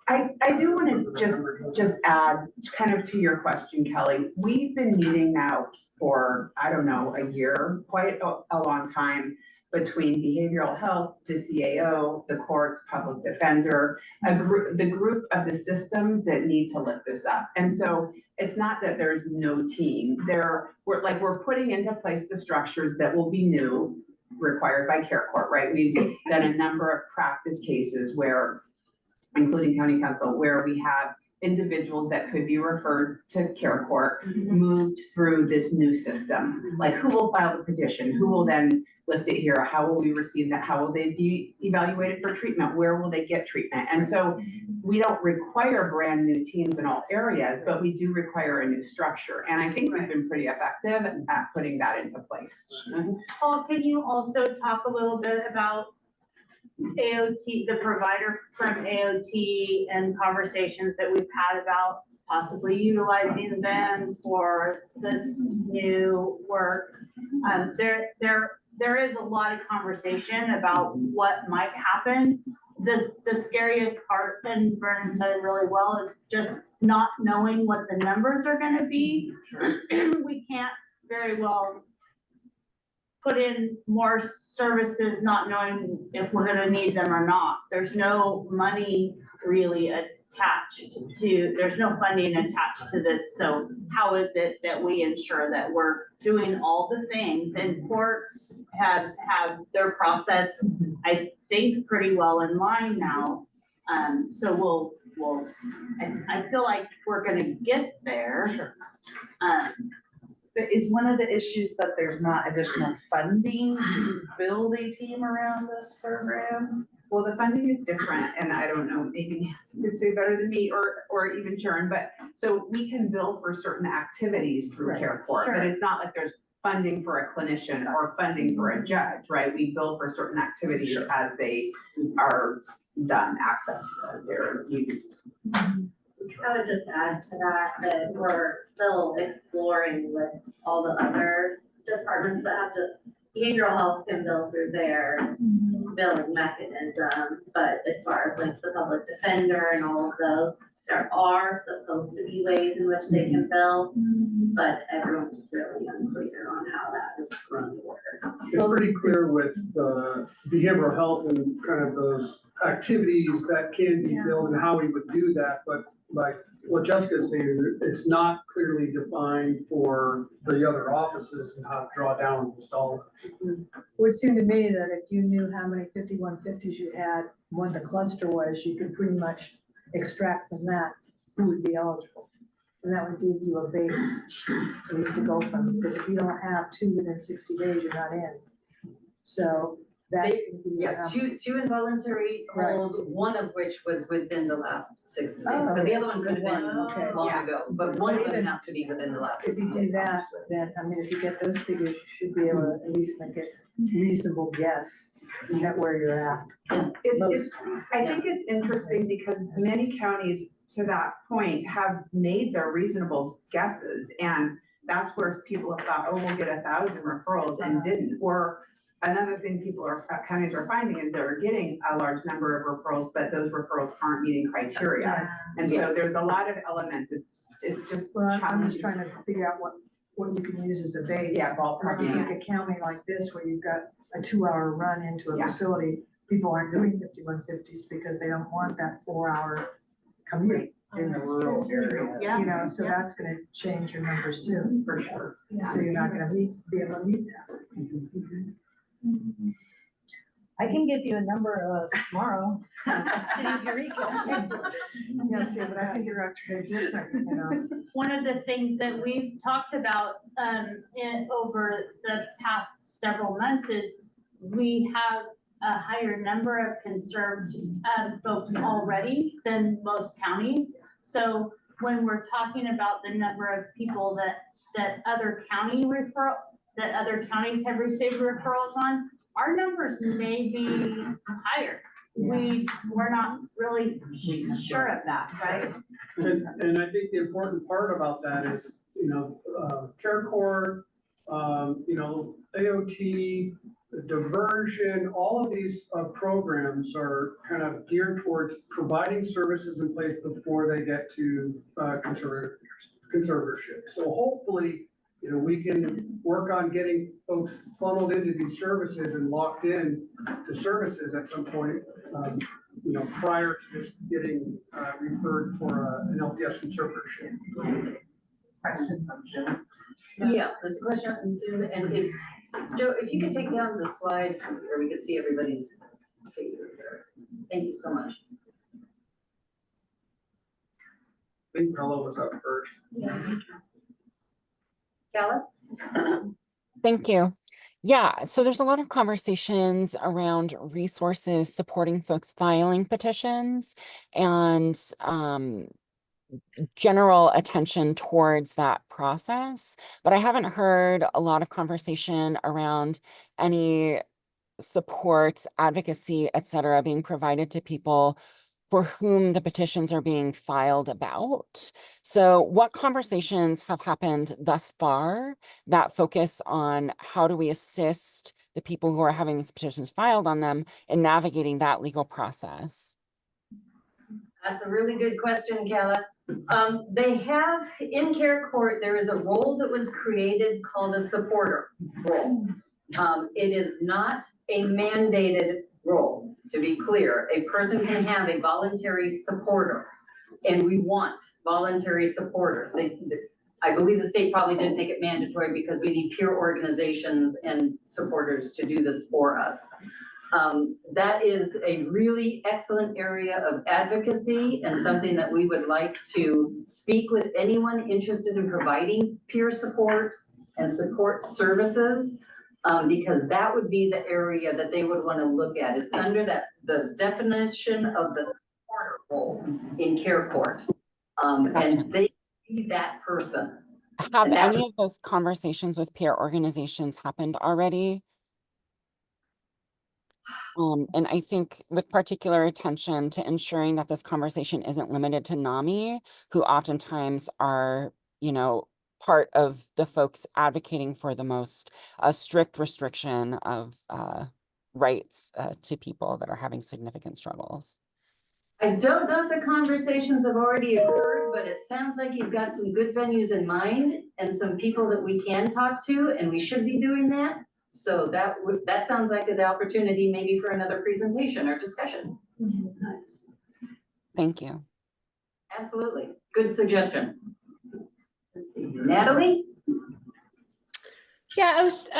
I do want to just add kind of to your question, Kelly. We've been meeting now for, I don't know, a year, quite a long time, between behavioral health, the CAO, the courts, public defender, the group of the systems that need to lift this up. And so it's not that there's no team. We're putting into place the structures that will be new, required by care court, right? We've done a number of practice cases where, including county council, where we have individuals that could be referred to care court, moved through this new system. Like, who will file the petition? Who will then lift it here? How will we receive that? How will they be evaluated for treatment? Where will they get treatment? And so we don't require brand new teams in all areas, but we do require a new structure. And I think we've been pretty effective at putting that into place. Paul, can you also talk a little bit about AOT, the provider from AOT, and conversations that we've had about possibly utilizing them for this new work. There is a lot of conversation about what might happen. The scariest part, and Vernon said it really well, is just not knowing what the numbers are gonna be. We can't very well put in more services not knowing if we're gonna need them or not. There's no money really attached to, there's no funding attached to this. So how is it that we ensure that we're doing all the things? And courts have their process, I think, pretty well in line now. So I feel like we're gonna get there. But is one of the issues that there's not additional funding to build a team around this program? Well, the funding is different, and I don't know, maybe Nancy could say better than me, or even Sharon, but so we can bill for certain activities through Right. care court, but it's not like there's funding for a clinician or funding for a judge, right? We bill for certain activities as they are done, accessed as they're used. I would just add to that we're still exploring with all the other departments that have to, behavioral health can bill through their billing mechanism, but as far as like the public defender and all of those, there are supposed to be ways in which they can bill, but everyone's really unclear on how that is going to work. It's pretty clear with the behavioral health and kind of those activities that can be billed and how we would do that, but like what Jessica's saying, it's not clearly defined for the other offices and how to draw down those dollars. Would seem to me that if you knew how many 5150s you had, what the cluster was, you could pretty much extract from that who would be eligible. And that would give you a base at least to go from, because if you don't have 2 within 60 days, you're not in. So that. Yeah, two involuntary Right. hold, one of which was within the last 60 days. Oh, So the okay. other one could have been Okay. long Yeah. ago, but one of them has to be within the last If 60 you do days. that, then, I mean, if you get those figures, you should be able to at least make a reasonable guess at where you're at. I think it's interesting because many counties, to that point, have made their reasonable guesses. And that's where people have thought, oh, we'll get 1,000 referrals and didn't. Or another thing counties are finding is they're getting a large number of referrals, but those referrals aren't meeting criteria. And so there's a lot of elements. It's just. Well, I'm challenging. just trying to figure out what you can use as a base. Yeah, ballpark, When you yeah. take a county like this, where you've got a 2-hour run into a Yeah. facility, people aren't doing 5150s because they don't want that 4-hour commute. In the rural area. Yeah. You know, so that's gonna change your numbers too. For sure. So you're not gonna be able to meet that. I can give you a number tomorrow. City of Eureka. Yes, yeah, but I think you're actually different, you know. One of the things that we've talked about over the past several months is we have a higher number of conserved folks already than most counties. So when we're talking about the number of people that other counties have received referrals on, our numbers may be higher. We're not really sure of that, right? And I think the important part about that is, care court, AOT, diversion, all of these programs are kind of geared towards providing services in place before they get to conservatorship. So hopefully, we can work on getting folks funneled into these services and locked in to services at some point, prior to just getting referred for an LPS conservatorship. Question from Jim. Yeah, there's a question from Zoom, and if, Joe, if you could take down the slide where we could see everybody's faces there. Thank you so much. I think Paula was up first. Gala? Thank you. Yeah, so there's a lot of conversations around resources supporting folks filing petitions and general attention towards that process, but I haven't heard a lot of conversation around any support, advocacy, et cetera, being provided to people for whom the petitions are being filed about. So what conversations have happened thus far that focus on how do we assist the people who are having these petitions filed on them in navigating that legal process? That's a really good question, Kala. They have, in care court, there is a role that was created called a supporter role. It is not a mandated role, to be clear. A person can have a voluntary supporter, and we want voluntary supporters. I believe the state probably didn't make it mandatory because we need peer organizations and supporters to do this for us. That is a really excellent area of advocacy and something that we would like to speak with anyone interested in providing peer support and support services, because that would be the area that they would want to look at. Is under that the definition of the supporter role in care court, and they be that person. Have any of those conversations with peer organizations happened already? And I think with particular attention to ensuring that this conversation isn't limited to NAMI, who oftentimes are, you know, part of the folks advocating for the most strict restriction of rights to people that are having significant struggles. I don't know if the conversations have already occurred, but it sounds like you've got some good venues in mind and some people that we can talk to, and we should be doing that. So that sounds like the opportunity maybe for another presentation or discussion. Thank you. Absolutely. Good suggestion. Let's see, Natalie? Yeah, I was,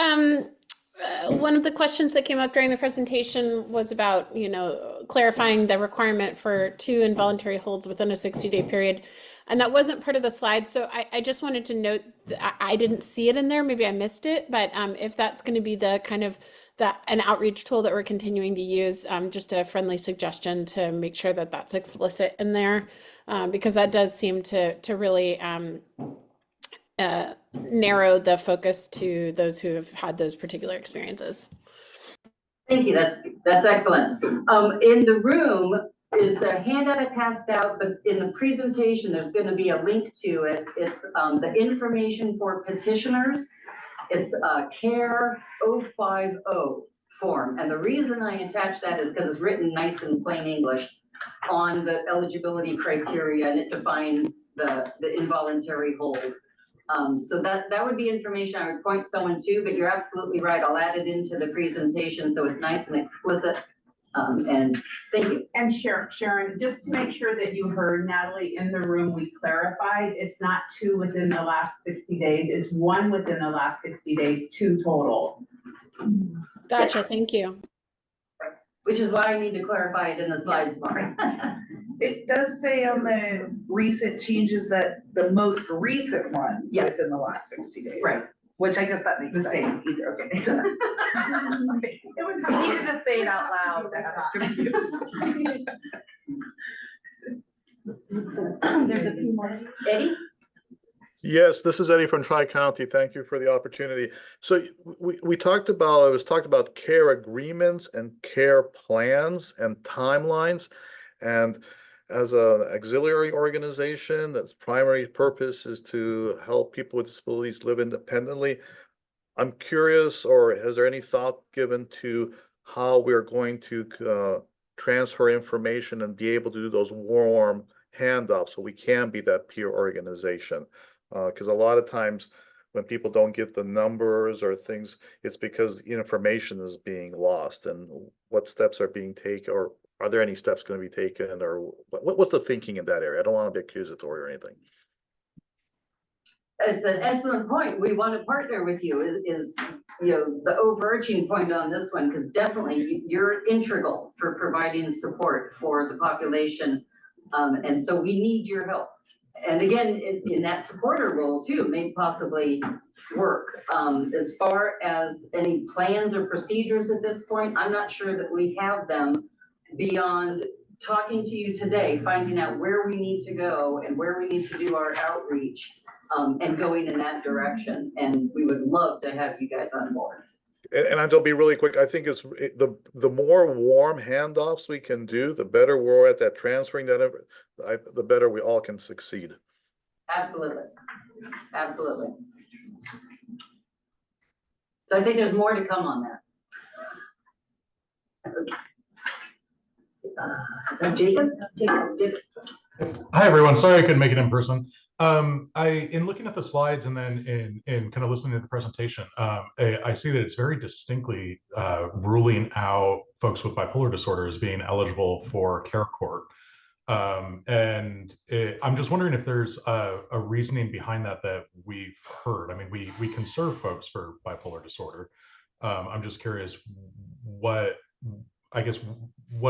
one of the questions that came up during the presentation was about, you know, clarifying the requirement for 2 involuntary holds within a 60-day period. And that wasn't part of the slide. So I just wanted to note that I didn't see it in there. Maybe I missed it. But if that's going to be the kind of an outreach tool that we're continuing to use, just a friendly suggestion to make sure that that's explicit in there, because that does seem to really narrow the focus to those who have had those particular experiences. Thank you. That's excellent. In the room is the handout I passed out, but in the presentation, there's going to be a link to it. It's the information for petitioners. It's a CARE 050 form. And the reason I attach that is because it's written nice in plain English on the eligibility criteria, and it defines the involuntary hold. So that would be information I would point someone to, but you're absolutely right. I'll add it into the presentation so it's nice and explicit. And thank you. And Sharon, just to make sure that you heard Natalie in the room, we clarified, it's not 2 within the last 60 days, it's 1 within the last 60 days, 2 total. Gotcha, thank you. Which is why I need to clarify it in the slides bar. It does say on the recent changes that the most recent one is in the last 60 days. Right. Which I guess that makes sense. Either, okay. It would need to just say it out loud. There's a few more. Eddie? Yes, this is Eddie from Tri-County. Thank you for the opportunity. So we talked about, it was talked about care agreements and care plans and timelines. And as an auxiliary organization that's primary purpose is to help people with disabilities live independently, I'm curious, or has there any thought given to how we're going to transfer information and be able to do those warm handoffs so we can be that peer organization? Because a lot of times when people don't get the numbers or things, it's because information is being lost. And what steps are being taken, or are there any steps going to be taken, or what's the thinking in that area? I don't want to be accusatory or anything. It's an excellent point. We want to partner with you is the overarching point on this one, because definitely you're integral for providing support for the population. And so we need your help. And again, in that supporter role too, may possibly work. As far as any plans or procedures at this point, I'm not sure that we have them beyond talking to you today, finding out where we need to go and where we need to do our outreach, and going in that direction. And we would love to have you guys on board. And I'll be really quick. I think the more warm handoffs we can do, the better we're at that transferring that, the better we all can succeed. Absolutely, absolutely. So I think there's more to come on that. Okay. Is that Jacob? Jacob. Hi, everyone. Sorry I couldn't make it in person. In looking at the slides and then in kind of listening to the presentation, I see that it's very distinctly ruling out folks with bipolar disorder as being eligible for care court. I'm just wondering if there's a reasoning behind that we've heard. I mean, we can serve folks for bipolar disorder. I'm just curious what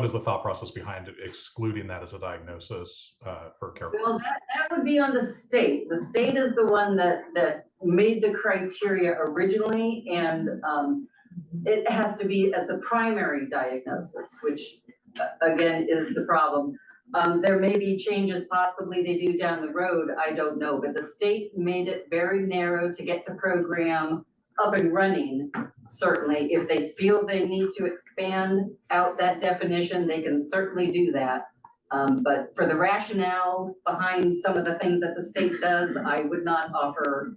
is the thought process behind excluding that as a diagnosis for care? Well, that would be on the state. The state is the one that made the criteria originally, and it has to be as the primary diagnosis, which again is the problem. There may be changes possibly they do down the road, I don't know, but the state made it very narrow to get the program up and running. Certainly, if they feel they need to expand out that definition, they can certainly do that. But for the rationale behind some of the things that the state does, I would not offer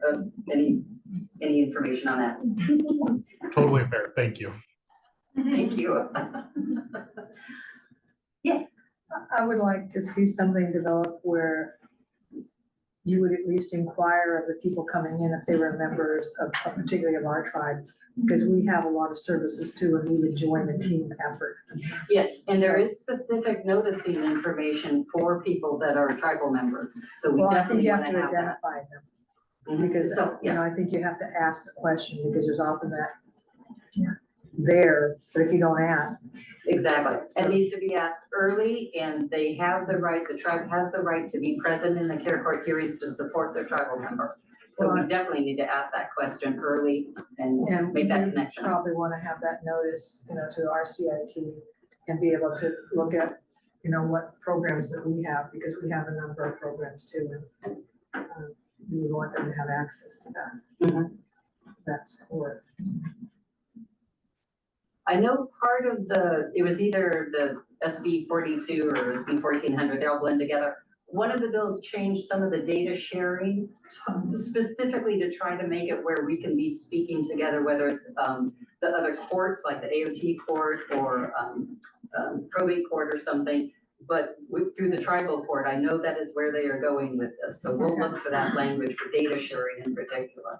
any information on that. Totally fair. Thank you. Thank you. Yes. I would like to see something develop where you would at least inquire of the people coming in if they were members of, particularly of our tribe, because we have a lot of services too, and we would join the team effort. Yes, and there is specific noticing information for people that are tribal members, so we Well, I think definitely you want have to to have that. identify them, because, So, you know, I think you have to ask the question, because there's often that there, but if you don't ask. Exactly. It needs to be asked early, and they have the right, the tribe has the right to be present in the care court hearings to support their tribal member. So we definitely need to ask that question early and make that connection. Probably want to have that notice, you know, to our CIT and be able to look at, you know, what programs that we have, because we have a number of programs too. And we want them to have access to that. That support. I know part of it was either the SB 42 or SB 1400, they all blend together. One of the bills changed some of the data sharing specifically to try to make it where we can be speaking together, whether it's the other courts like the AOT court or probate court or something. But through the tribal court, I know that is where they are going with this. So we'll look for that language for data sharing in particular.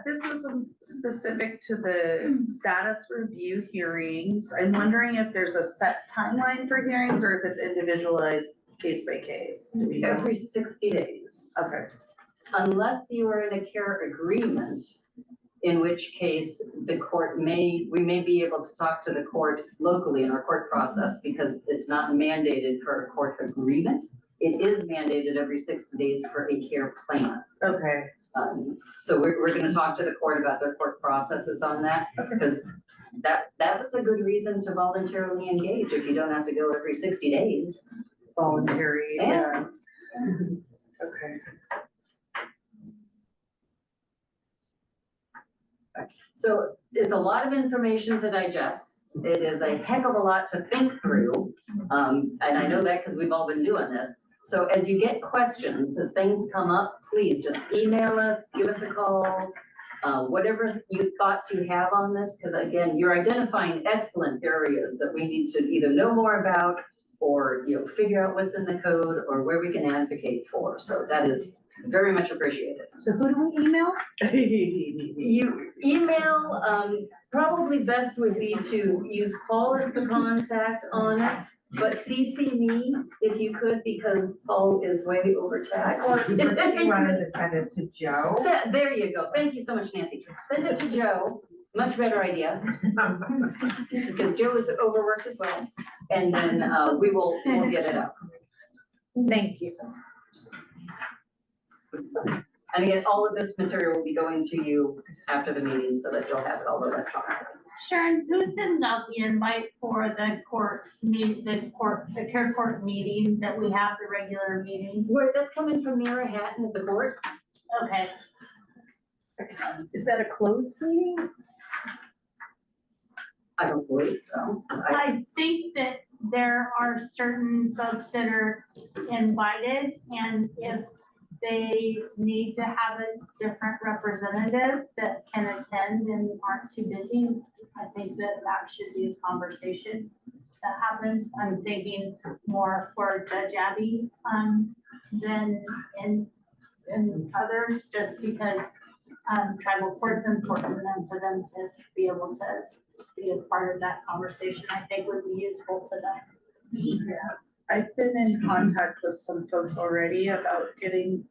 This was specific to the status review hearings. I'm wondering if there's a set timeline for hearings or if it's individualized case by case. Do we know? Every 60 days. Okay. Unless you are in a care agreement, in which case the court we may be able to talk to the court locally in our court process, because it's not mandated for a court agreement. It is mandated every 60 days for a care plan. Okay. So we're going to talk to the court about their court processes on that, because that was a good reason to voluntarily engage if you don't have to go every 60 days. Voluntary, yeah. Okay. So it's a lot of information to digest. It is a heck of a lot to think through. And I know that because we've all been doing this. So as you get questions, as things come up, please just email us, give us a call, whatever thoughts you have on this, because again, you're identifying excellent areas that we need to either know more about or, you know, figure out what's in the code or where we can advocate for. So that is very much appreciated. So who do we email? You email, probably best would be to use Paul as the contact on it, but CC me if you could, because Paul is way overtaxed. You wanted to send it to Joe? So, there you go. Thank you so much, Nancy. Send it to Joe. Much better idea. Because Joe is overworked as well. And then we'll get it up. Thank you so much. And again, all of this material will be going to you after the meeting so that you'll have it all electronically. Sharon, who sends out the invite for the care court meeting that we have, the regular meeting? Where that's coming from Mira Hatton at the court. Okay. Is that a closed meeting? I don't believe so. I think that there are certain folks that are invited, and if they need to have a different representative that can attend and aren't too busy, I think that should be a conversation that happens. I'm thinking more for Judge Abby, than in others, just because, tribal court's important, and for them to be able to be as part of that conversation, I think would be useful to them. Yeah, I've been in contact with some folks already about getting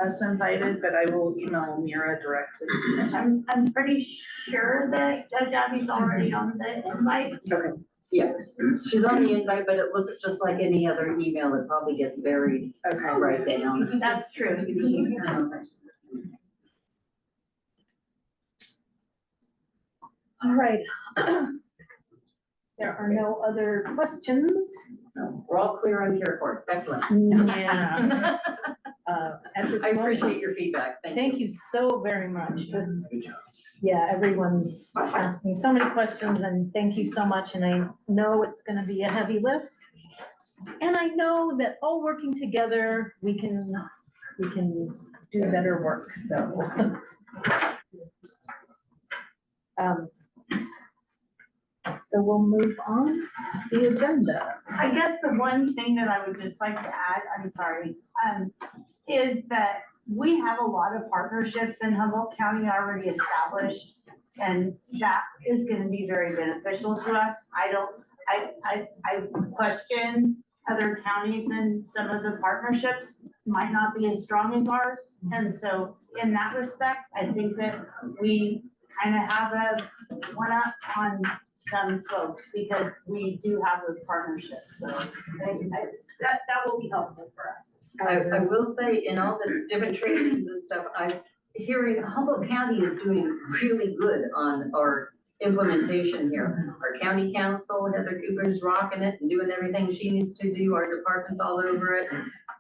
us invited, but I will email Mira directly. I'm pretty sure that Judge Abby's already on the invite. Okay. Yeah, she's on the invite, but it looks just like any other email that probably gets buried. Okay. Right down. That's true. All right. There are no other questions. No, we're all clear on care court. Excellent. Yeah. At this I moment- appreciate your feedback. Thank you so very much. This, yeah, everyone's asking so many questions, and thank you so much. And I know it's gonna be a heavy lift. And I know that all working together, we can do better work, so. So we'll move on the agenda. I guess the one thing that I would just like to add, I'm sorry, is that we have a lot of partnerships in Humboldt County already established, and that is gonna be very beneficial to us. I question other counties, and some of the partnerships might not be as strong as ours. And so in that respect, I think that we kind of have a one-up on some folks, because we do have those partnerships. So that will be helpful for us. I will say, in all the different trainings and stuff, I'm hearing Humboldt County is doing really good on our implementation here. Our county council, Heather Cooper's rocking it and doing everything she needs to do. Our department's all over it.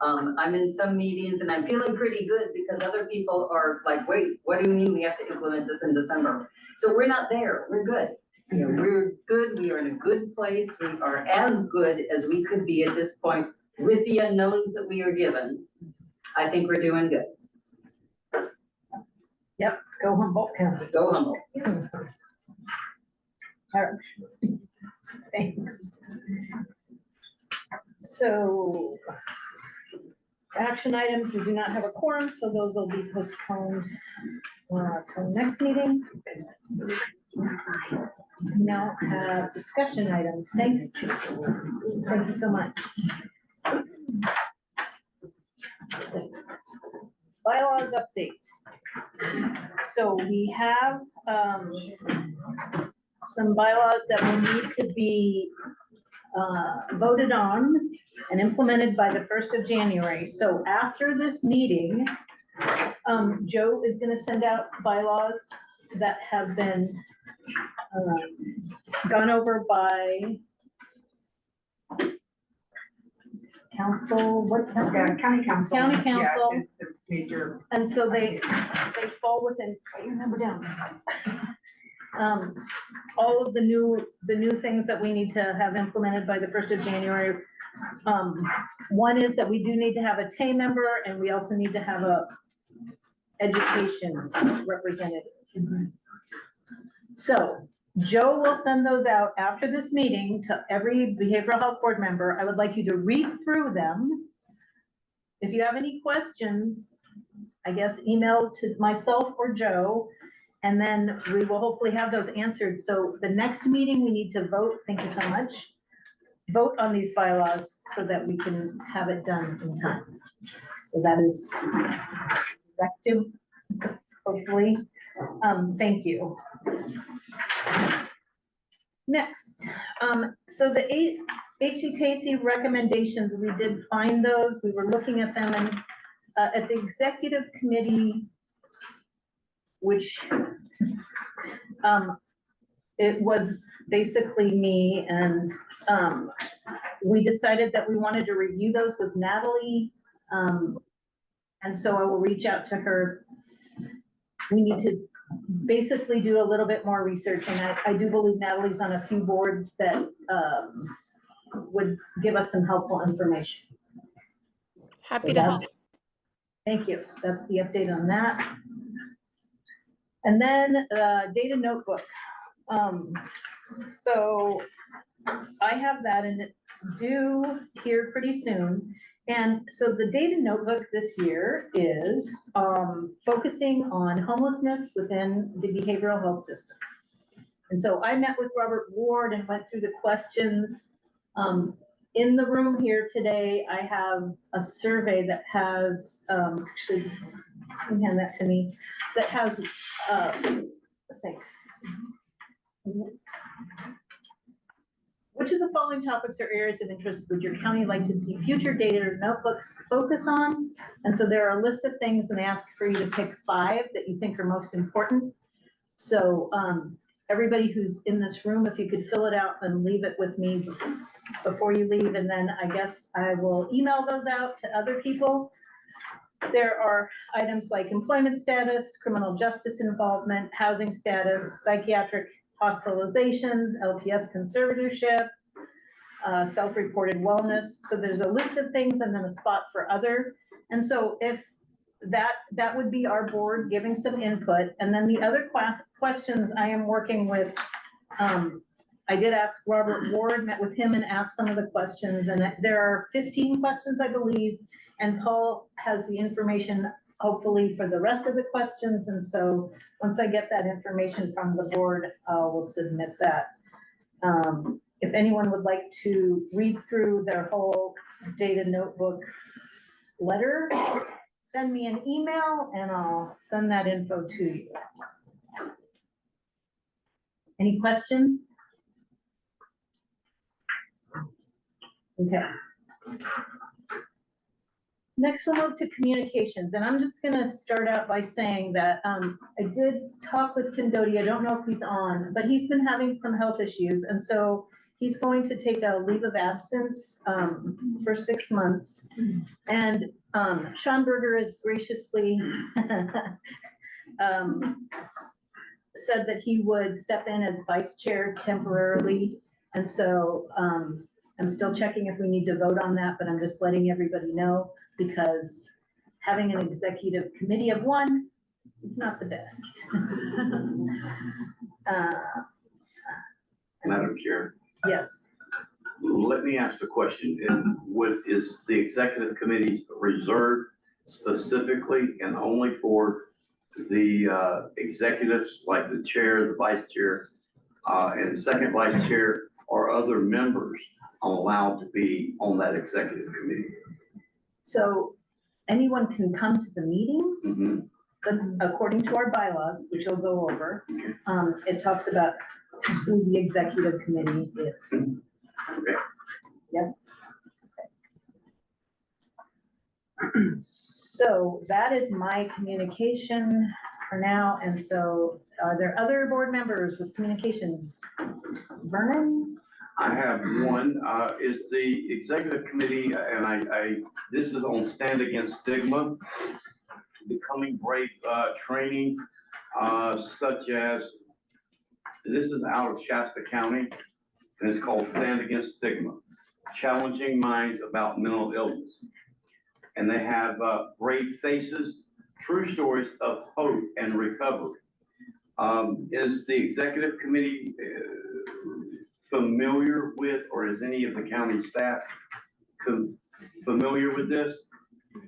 I'm in some meetings and I'm feeling pretty good, because other people are like, wait, what do you mean we have to implement this in December? So we're not there. We're good. You know, we're good. We are in a good place. We are as good as we could be at this point with the unknowns that we are given. I think we're doing good. Yep, go Humboldt County. Go Humboldt. All right. Thanks. So, action items, we do not have a quorum, so those will be postponed till next meeting. We now have discussion items. Thanks. Thank you so much. Bylaws update. So we have some bylaws that will need to be voted on and implemented by the 1st of January. So after this meeting, Joe is gonna send out bylaws that have been gone over by council, what? County council. County Yeah, council. the major. And so they fall within, write your number down. All of the new things that we need to have implemented by the 1st of January. One is that we do need to have a TAY member, and we also need to have a education representative. So Joe will send those out after this meeting to every behavioral health board member. I would like you to read through them. If you have any questions, I guess email to myself or Joe, and then we will hopefully have those answered. So the next meeting, we need to vote, thank you so much, vote on these bylaws so that we can have it done in time. So that is effective, hopefully. Thank you. Next, so the HCTC recommendations, we did find those, we were looking at them, and at the executive committee, which it was basically me and, we decided that we wanted to review those with Natalie. And so I will reach out to her. We need to basically do a little bit more research, and I do believe Natalie's on a few boards that, would give us some helpful information. Happy to help. Thank you. That's the update on that. And then data notebook. So I have that and it's due here pretty soon. And so the data notebook this year is focusing on homelessness within the behavioral health system. And so I met with Robert Ward and went through the questions. In the room here today, I have a survey that has, actually, you can hand that to me, that has, thanks. Which of the following topics or areas of interest would your county like to see future data notebooks focus on? And so there are a list of things and they ask for you to pick 5 that you think are most important. So everybody who's in this room, if you could fill it out and leave it with me before you leave, and then I guess I will email those out to other people. There are items like employment status, criminal justice involvement, housing status, psychiatric hospitalizations, LPS conservatorship, self-reported wellness. So there's a list of things and then a spot for other. And so if that would be our board giving some input. And then the other questions I am working with, I did ask Robert Ward, met with him and asked some of the questions, and there are 15 questions, I believe, and Paul has the information hopefully for the rest of the questions. And so once I get that information from the board, we'll submit that. If anyone would like to read through their whole data notebook letter, send me an email and I'll send that info to you. Any questions? Okay. Next we'll move to communications, and I'm just gonna start out by saying that I did talk with Tim Doty. I don't know if he's on, but he's been having some health issues, and so he's going to take a leave of absence for 6 months. And Sean Berger has graciously said that he would step in as vice chair temporarily, and so I'm still checking if we need to vote on that, but I'm just letting everybody know, because having an executive committee of 1 is not the best. Madam Chair. Yes. Let me ask the question. Is the executive committee reserved specifically and only for the executives, like the chair, the vice chair, and second vice chair, or other members allowed to be on that executive committee? So anyone can come to the meetings, but according to our bylaws, which I'll go over, it talks about who the executive committee is. Okay. Yep. So that is my communication for now. And so are there other board members with communications? Vernon? I have one, is the executive committee, and this is on Stand Against Stigma, Becoming Brave training, such as, this is out of Shasta County, and it's called Stand Against Stigma, Challenging Minds About Mental Illness. And they have brave faces, true stories of hope and recovery. Is the executive committee familiar with, or is any of the county staff familiar with this?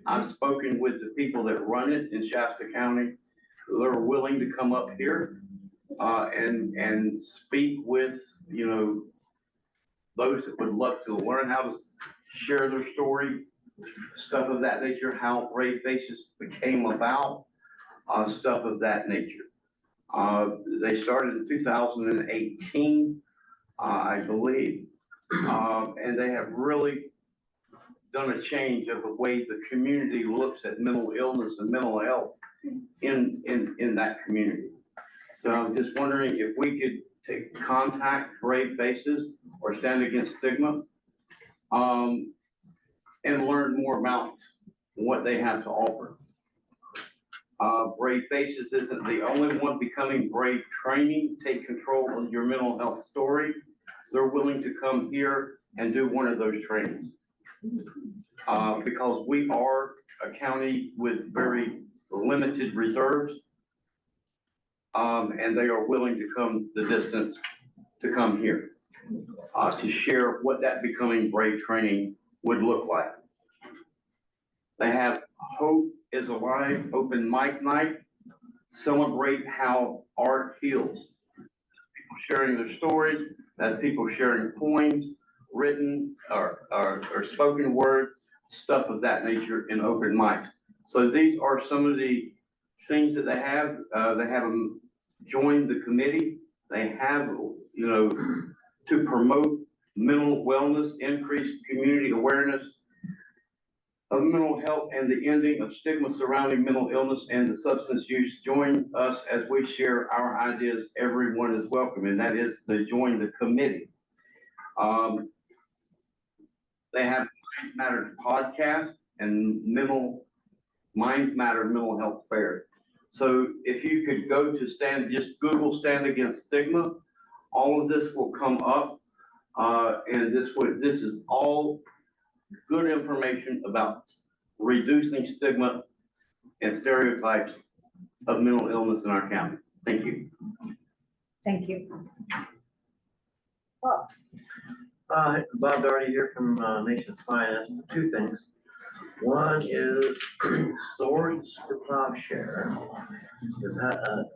I've spoken with the people that run it in Shasta County. They're willing to come up here and speak with, you know, those that would love to learn how to share their story, stuff of that nature, how Brave Faces became about, stuff of that nature. They started in 2018. I believe, and they have really done a change of the way the community looks at mental illness and mental health in that community. So I was just wondering if we could to contact brave faces or stand against stigma, and learn more about what they have to offer. Brave Faces isn't the only one becoming brave training. Take control of your mental health story. They're willing to come here and do one of those trainings. Because we are a county with very limited reserves. And they are willing to come the distance to come here, to share what that becoming brave training would look like. They have Hope is Alive open mic night. Celebrate how art heals. People sharing their stories, that's people sharing poems, written or spoken word, stuff of that nature in open mics. So these are some of the things that they have. They have them join the committee. They have, you know, to promote mental wellness, increase community awareness of mental health and the ending of stigma surrounding mental illness and the substance use. Join us as we share our ideas. Everyone is welcome, and that is the join the committee. They have Minds Matter podcast and Minds Matter mental health fair. So if you could go to just Google Stand Against Stigma, all of this will come up, and this is all good information about reducing stigma and stereotypes of mental illness in our county. Thank you. Thank you. Bob Doherty here from Nation's Finest. Two things. One is Swords to Plowshare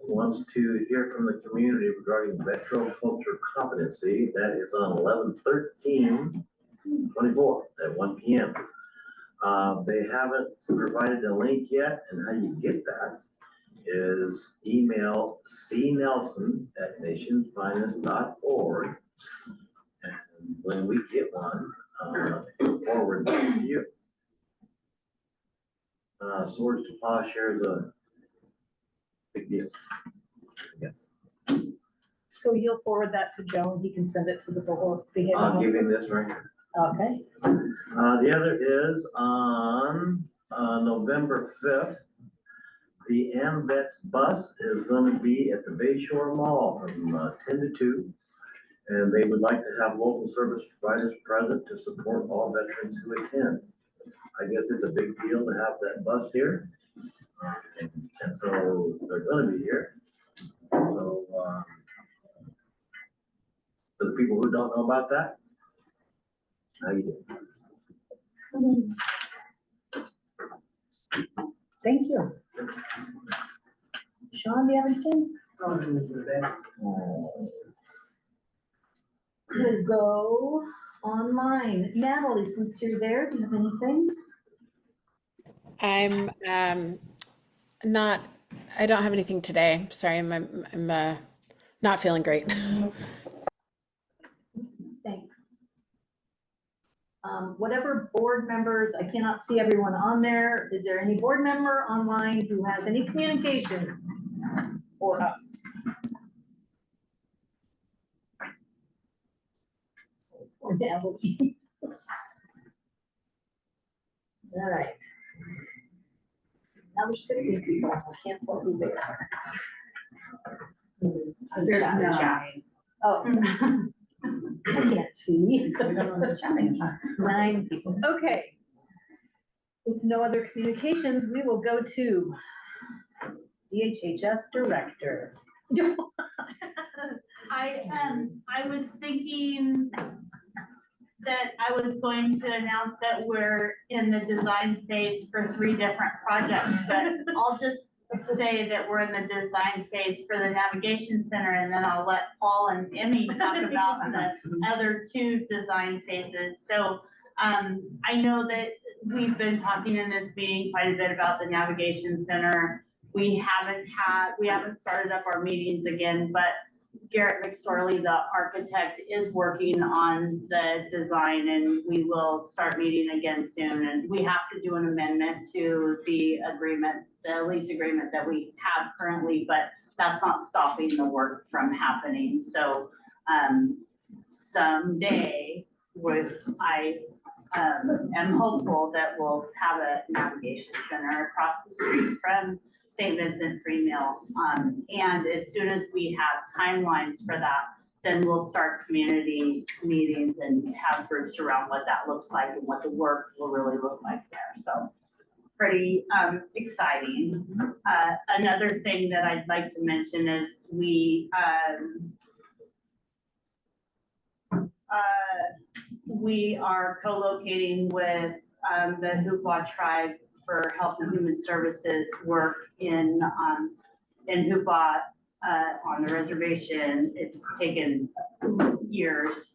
wants to hear from the community regarding retro culture competency. That is on 11/13/24 at 1 p.m. They haven't provided a link yet, and how you get that is email cnelson@nationsfinest.org. And when we get one, we'll forward that to you. Swords to Plowshare is a big deal. Yes. So you'll forward that to Joe and he can send it to the board. I'll give him this right here. Okay. The other is on November 5th. The AMVETS bus is going to be at the Bayshore Mall from 10 to 2. And they would like to have local service providers present to support all veterans who attend. I guess it's a big deal to have that bus here. And so they're going to be here. So for the people who don't know about that, how you doing? Thank you. Sean, do you have anything? We'll go online. Natalie, since you're there, do you have anything? I don't have anything today. Sorry, I'm not feeling great. Thanks. Whatever board members, I cannot see everyone on there. Is there any board member online who has any communication for us? Or Natalie? All right. Now there's 15 people. I can't tell who they are. There's none. Oh. I can't see. 9 people. Okay. With no other communications, we will go to DHHS Director. I was thinking that I was going to announce that we're in the design phase for 3 different projects, but I'll just say that we're in the design phase for the navigation center, and then I'll let Paul and Emmy talk about the other 2 design phases. So I know that we've been talking in this meeting quite a bit about the navigation center. We haven't started up our meetings again, but Garrett McSorley, the architect, is working on the design, and we will start meeting again soon. And we have to do an amendment to the agreement, the lease agreement that we have currently, but that's not stopping the work from happening. So, someday I am hopeful that we'll have a navigation center across the street from St. Vincent Free Meal. And as soon as we have timelines for that, then we'll start community meetings and have groups around what that looks like and what the work will really look like there. So pretty exciting. Another thing that I'd like to mention is we are co-locating with the Humboldt tribe for Health and Human Services work in Humboldt on the reservation. It's taken years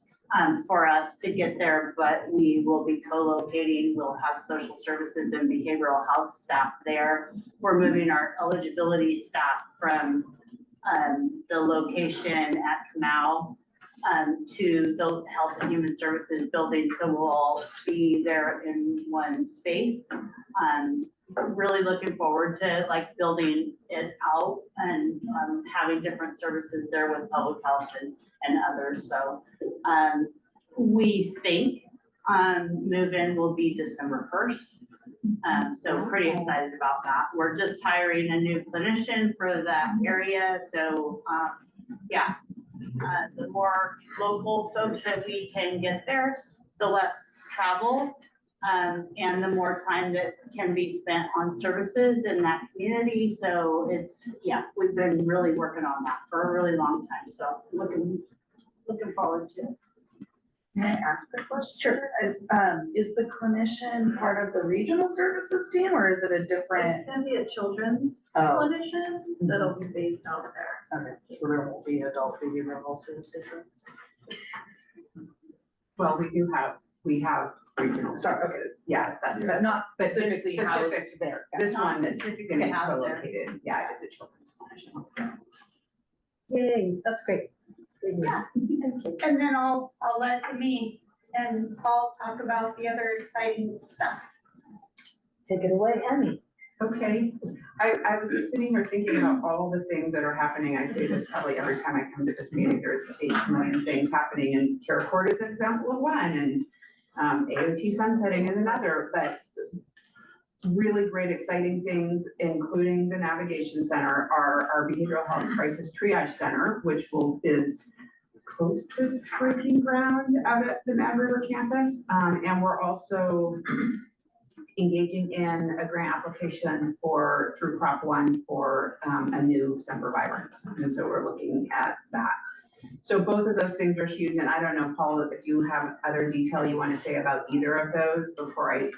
for us to get there, but we will be co-locating. We'll have social services and behavioral health staff there. We're moving our eligibility staff from the location at Kamau to the Health and Human Services building, so we'll all be there in one space. Really looking forward to like building it out and having different services there with public health and others. So we think move-in will be December 1st. So pretty excited about that. We're just hiring a new clinician for that area. So yeah, the more local folks that we can get there, the less travel and the more time that can be spent on services in that community. So it's, yeah, we've been really working on that for a really long time. So looking forward to it. Can I ask the question? Sure. Is the clinician part of the regional services team or is it a different? It's gonna be a children's clinician that'll be based out there. Okay, so there won't be adult behavioral services. Well, we have regional services. Yeah, that's But not specifically housed specific there. This Not one is specifically gonna be housed there. co-located. Yeah, it is a children's clinician. Yay, that's great. Yeah. And then I'll let me and Paul talk about the other exciting stuff. Take it away, Emmy. Okay, I was just sitting here thinking about all the things that are happening. I say this probably every time I come to this meeting, there's 8 million things happening, and Terra Court is an example of one, and AOT sunsetting is another, but really great, exciting things, including the Navigation Center, our Behavioral Health Crisis Triage Center, which is close to breaking ground out at the Mad River campus. And we're also engaging in a grant application through Prop 1 for a new Semper Vibrance. And so we're looking at that. So both of those things are huge. And I don't know, Paul, if you have other detail you want to say about either of those before I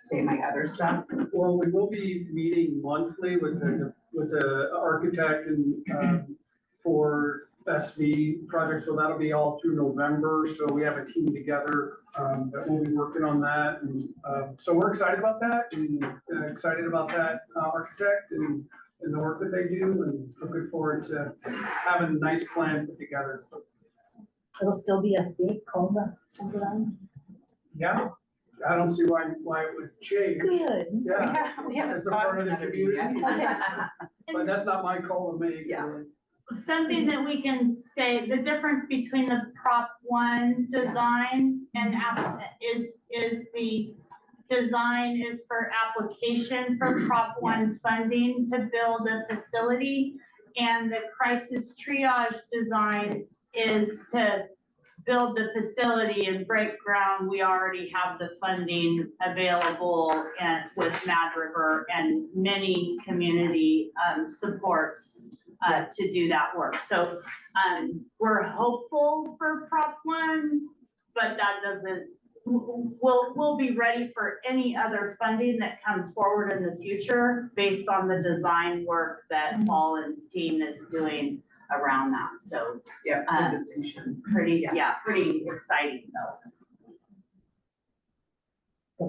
say my other stuff. Well, we will be meeting monthly with the architect and for SV project, so that'll be all through November. So we have a team together that will be working on that, and so we're excited about that, and excited about that architect and the work that they do, and looking forward to having a nice plan put together. It'll still be SB called the Semper Vibrance. Yeah, I don't see why it would change. Good. Yeah, We haven't it's a part of the talked community, about but that's not my call to make. Yeah. Something that we can say, the difference between the Prop 1 design and is the design is for application for Prop 1 funding to build a facility, and the crisis triage design is to build the facility and break ground. We already have the funding available and with Mad River and many community supports to do that work. So we're hopeful for Prop 1, but that doesn't, we'll be ready for any other funding that comes forward in the future based on the design work that Paul and team is doing around that. So yeah, good distinction. Pretty exciting though.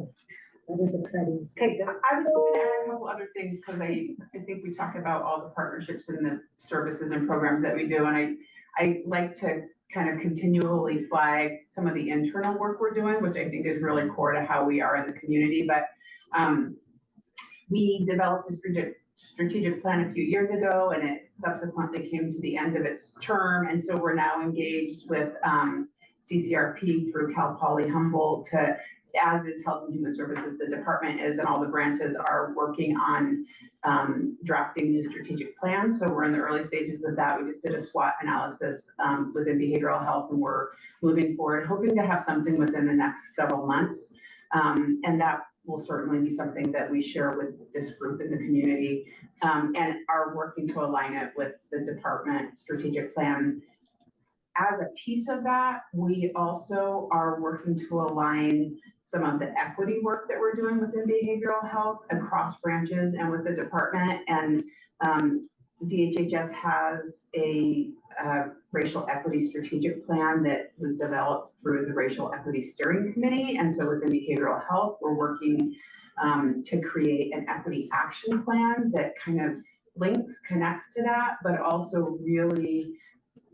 That is exciting. Okay, I was just gonna add a couple other things, because I think we talk about all the partnerships and the services and programs that we do, and I like to kind of continually flag some of the internal work we're doing, which I think is really core to how we are in the community. But we developed a strategic plan a few years ago, and it subsequently came to the end of its term. And so we're now engaged with CCRP through Cal Poly Humboldt to, as is Health and Human Services, the department is, and all the branches are working on drafting new strategic plans. So we're in the early stages of that. We just did a SWOT analysis within behavioral health, and we're moving forward, hoping to have something within the next several months. And that will certainly be something that we share with this group in the community, and are working to align it with the department strategic plan. As a piece of that, we also are working to align some of the equity work that we're doing within behavioral health across branches and with the department. And DHHS has a racial equity strategic plan that was developed through the Racial Equity Steering Committee. And so within behavioral health, we're working to create an equity action plan that kind of connects to that, but also really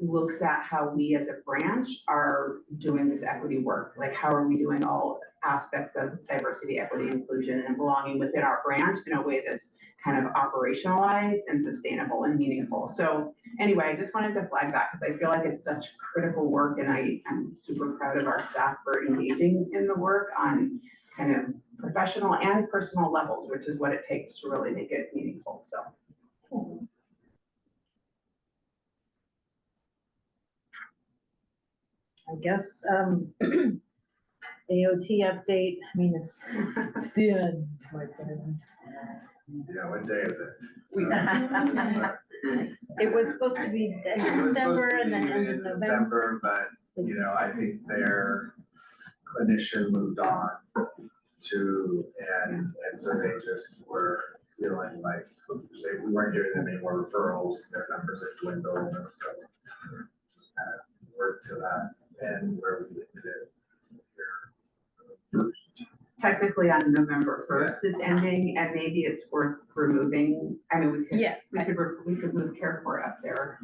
looks at how we as a branch are doing this equity work. Like, how are we doing all aspects of diversity, equity, inclusion, and belonging within our branch in a way that's kind of operationalized and sustainable and meaningful. So anyway, I just wanted to flag that because I feel like it's such critical work, and I'm super proud of our staff for engaging in the work on kind of professional and personal levels, which is what it takes to really make it meaningful. So. I guess, AOT update, I mean, it's the end, my friend. Yeah, what day is it? It was supposed to be the end of December and then end of November. December, but, you know, I think their clinician moved on to, and so they just were feeling like we weren't giving them any more referrals, their numbers had dwindled, and so just kind of worked to that end where we ended it here first. Technically on November 1st is ending, and maybe it's worth removing. I mean, we could move care for up there.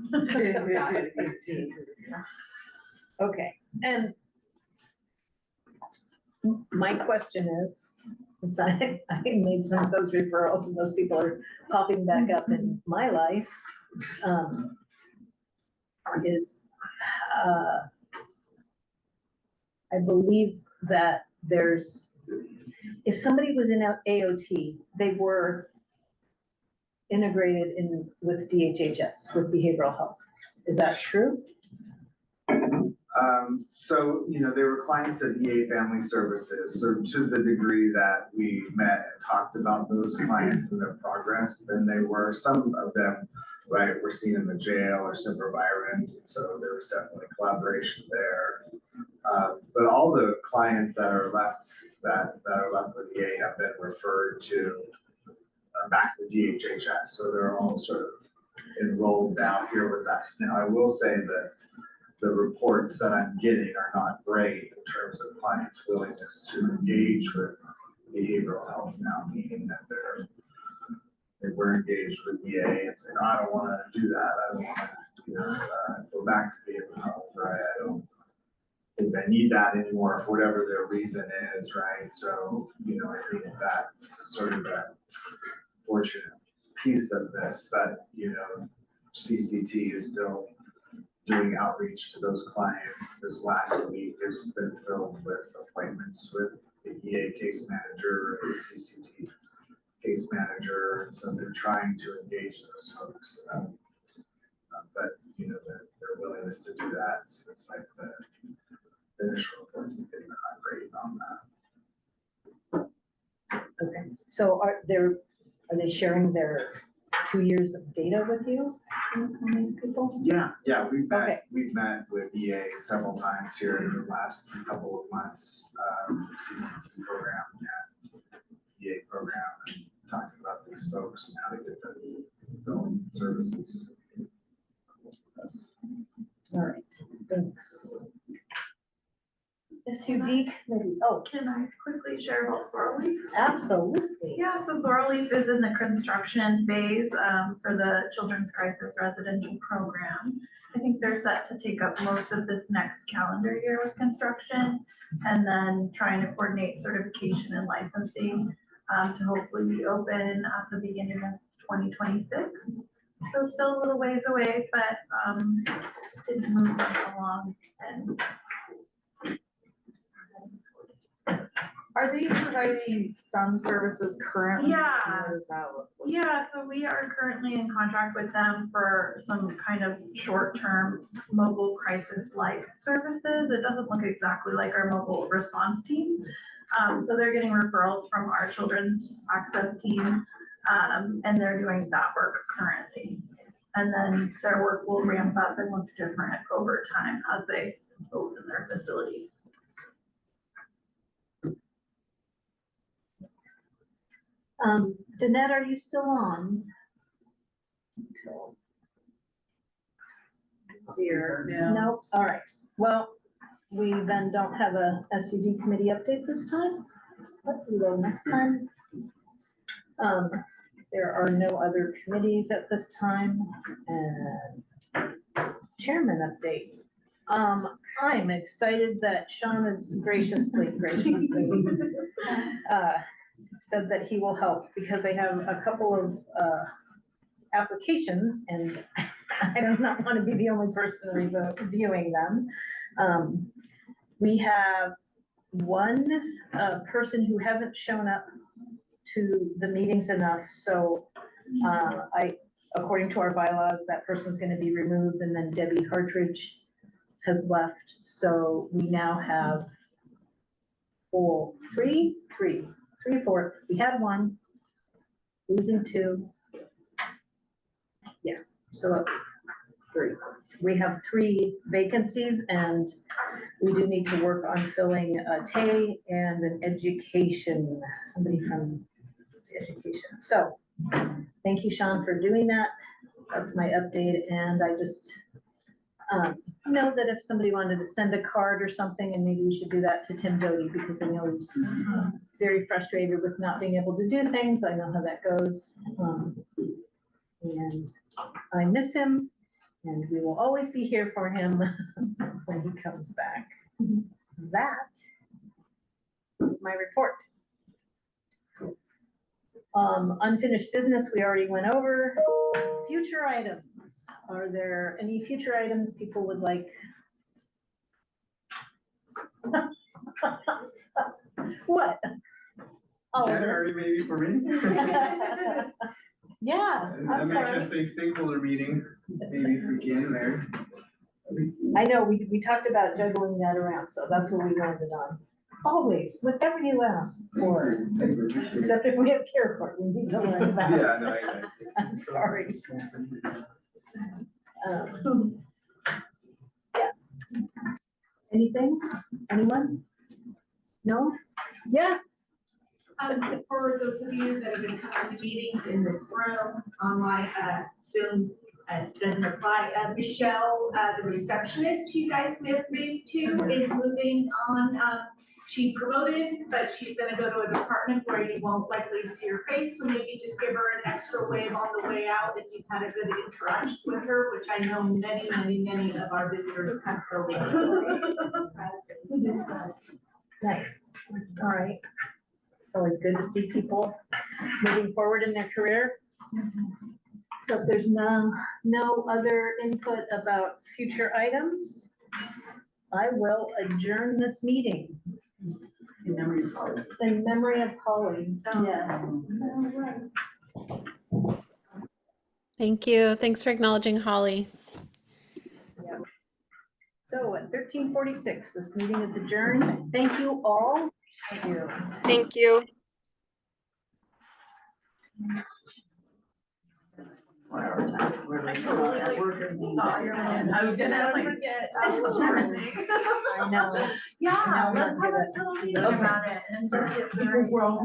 Okay, and my question is, since I made some of those referrals and those people are popping back up in my life, I believe that if somebody was in AOT, they were integrated in with DHHS, with behavioral health. Is that true? So, you know, they were clients of EA Family Services. So to the degree that we met and talked about those clients and their progress, then they were, some of them, right, were seen in the jail or supervirans. And so there was definitely collaboration there. But all the clients that are left, that are left with EA have been referred to back to DHHS. So they're all sort of enrolled down here with us. Now, I will say that the reports that I'm getting are not great in terms of clients' willingness to engage with behavioral health now, meaning that they were engaged with EA and saying, oh, I don't want to do that. I don't want to, go back to behavioral health, right? I don't think I need that anymore for whatever their reason is, right? So, you know, I think that's sort of a fortunate piece of this, but, you know, CCT is still doing outreach to those clients. This last week has been filled with appointments with the EA case manager, the CCT case manager, and so they're trying to engage those folks. But you know, their willingness to do that, so it's like the initial reports have been not great on that. Okay, so are they sharing their 2 years of data with you on these people? Yeah, we've met with EA several times here in the last couple of months, CCT program and EA program, and talking about these folks and how to get them going services. Yes. All right, thanks. SUD committee. Oh, can I quickly share about Sorrel Leaf? Absolutely. Yeah, so Sorrel Leaf is in the construction phase for the Children's Crisis Residential Program. I think they're set to take up most of this next calendar year with construction, and then trying to coordinate certification and licensing to hopefully be open at the beginning of 2026. So it's still a little ways away, but it's moving along and Are they providing some services currently? Yeah. What does that look like? yeah, so we are currently in contract with them for some kind of short-term mobile crisis-like services. It doesn't look exactly like our mobile response team. So they're getting referrals from our children's access team, and they're doing that work currently. And then their work will ramp up and look different over time as they open their facility. Danette, are you still on? Nope, all right. Well, we then don't have a SUD committee update this time. But we will next time. There are no other committees at this time. And chairman update. I'm excited that Sean is graciously said that he will help because I have a couple of applications and I do not want to be the only person reviewing them. We have one person who hasn't shown up to the meetings enough, so according to our bylaws, that person's going to be removed, and then Debbie Hartridge has left, so we now have three or four. We had one, losing two. Yeah, so three. We have 3 vacancies, and we do need to work on filling a TAE and an education, somebody from education. So thank you, Sean, for doing that. That's my update, and I just know that if somebody wanted to send a card or something, and maybe we should do that to Tim Doty, because I know he's very frustrated with not being able to do things. I know how that goes. And I miss him, and we will always be here for him when he comes back. That is my report. Unfinished business, we already went over. Future items. Are there any future items people would like? What? Oh, January maybe for me? yeah, I'm sorry. MHSA stakeholder meeting, maybe if we can there. I know, we talked about juggling that around, so that's what we landed on. Always, whatever you ask for, except if we have care court, we need to learn about. Yeah, no, I I'm sorry. Yeah. Anything? Anyone? No? Yes. For those of you that have been coming to meetings in this room, online, Zoom, doesn't apply. Michelle, the receptionist you guys may have moved to, is moving on. She promoted, but she's gonna go to a department where you won't likely see her face, so maybe just give her an extra wave on the way out if you've had a good interaction with her, which I know many of our visitors have spoken. Nice. All right. It's always good to see people moving forward in their career. So if there's no other input about future items, I will adjourn this meeting. In memory of Holly. In memory of Holly, yes. Thank you. Thanks for acknowledging Holly. So at 13:46, this meeting is adjourned. Thank you all. Thank you. Thank you. I was gonna forget. I know. Yeah, let's have a little meeting about it and just get. Because we're all.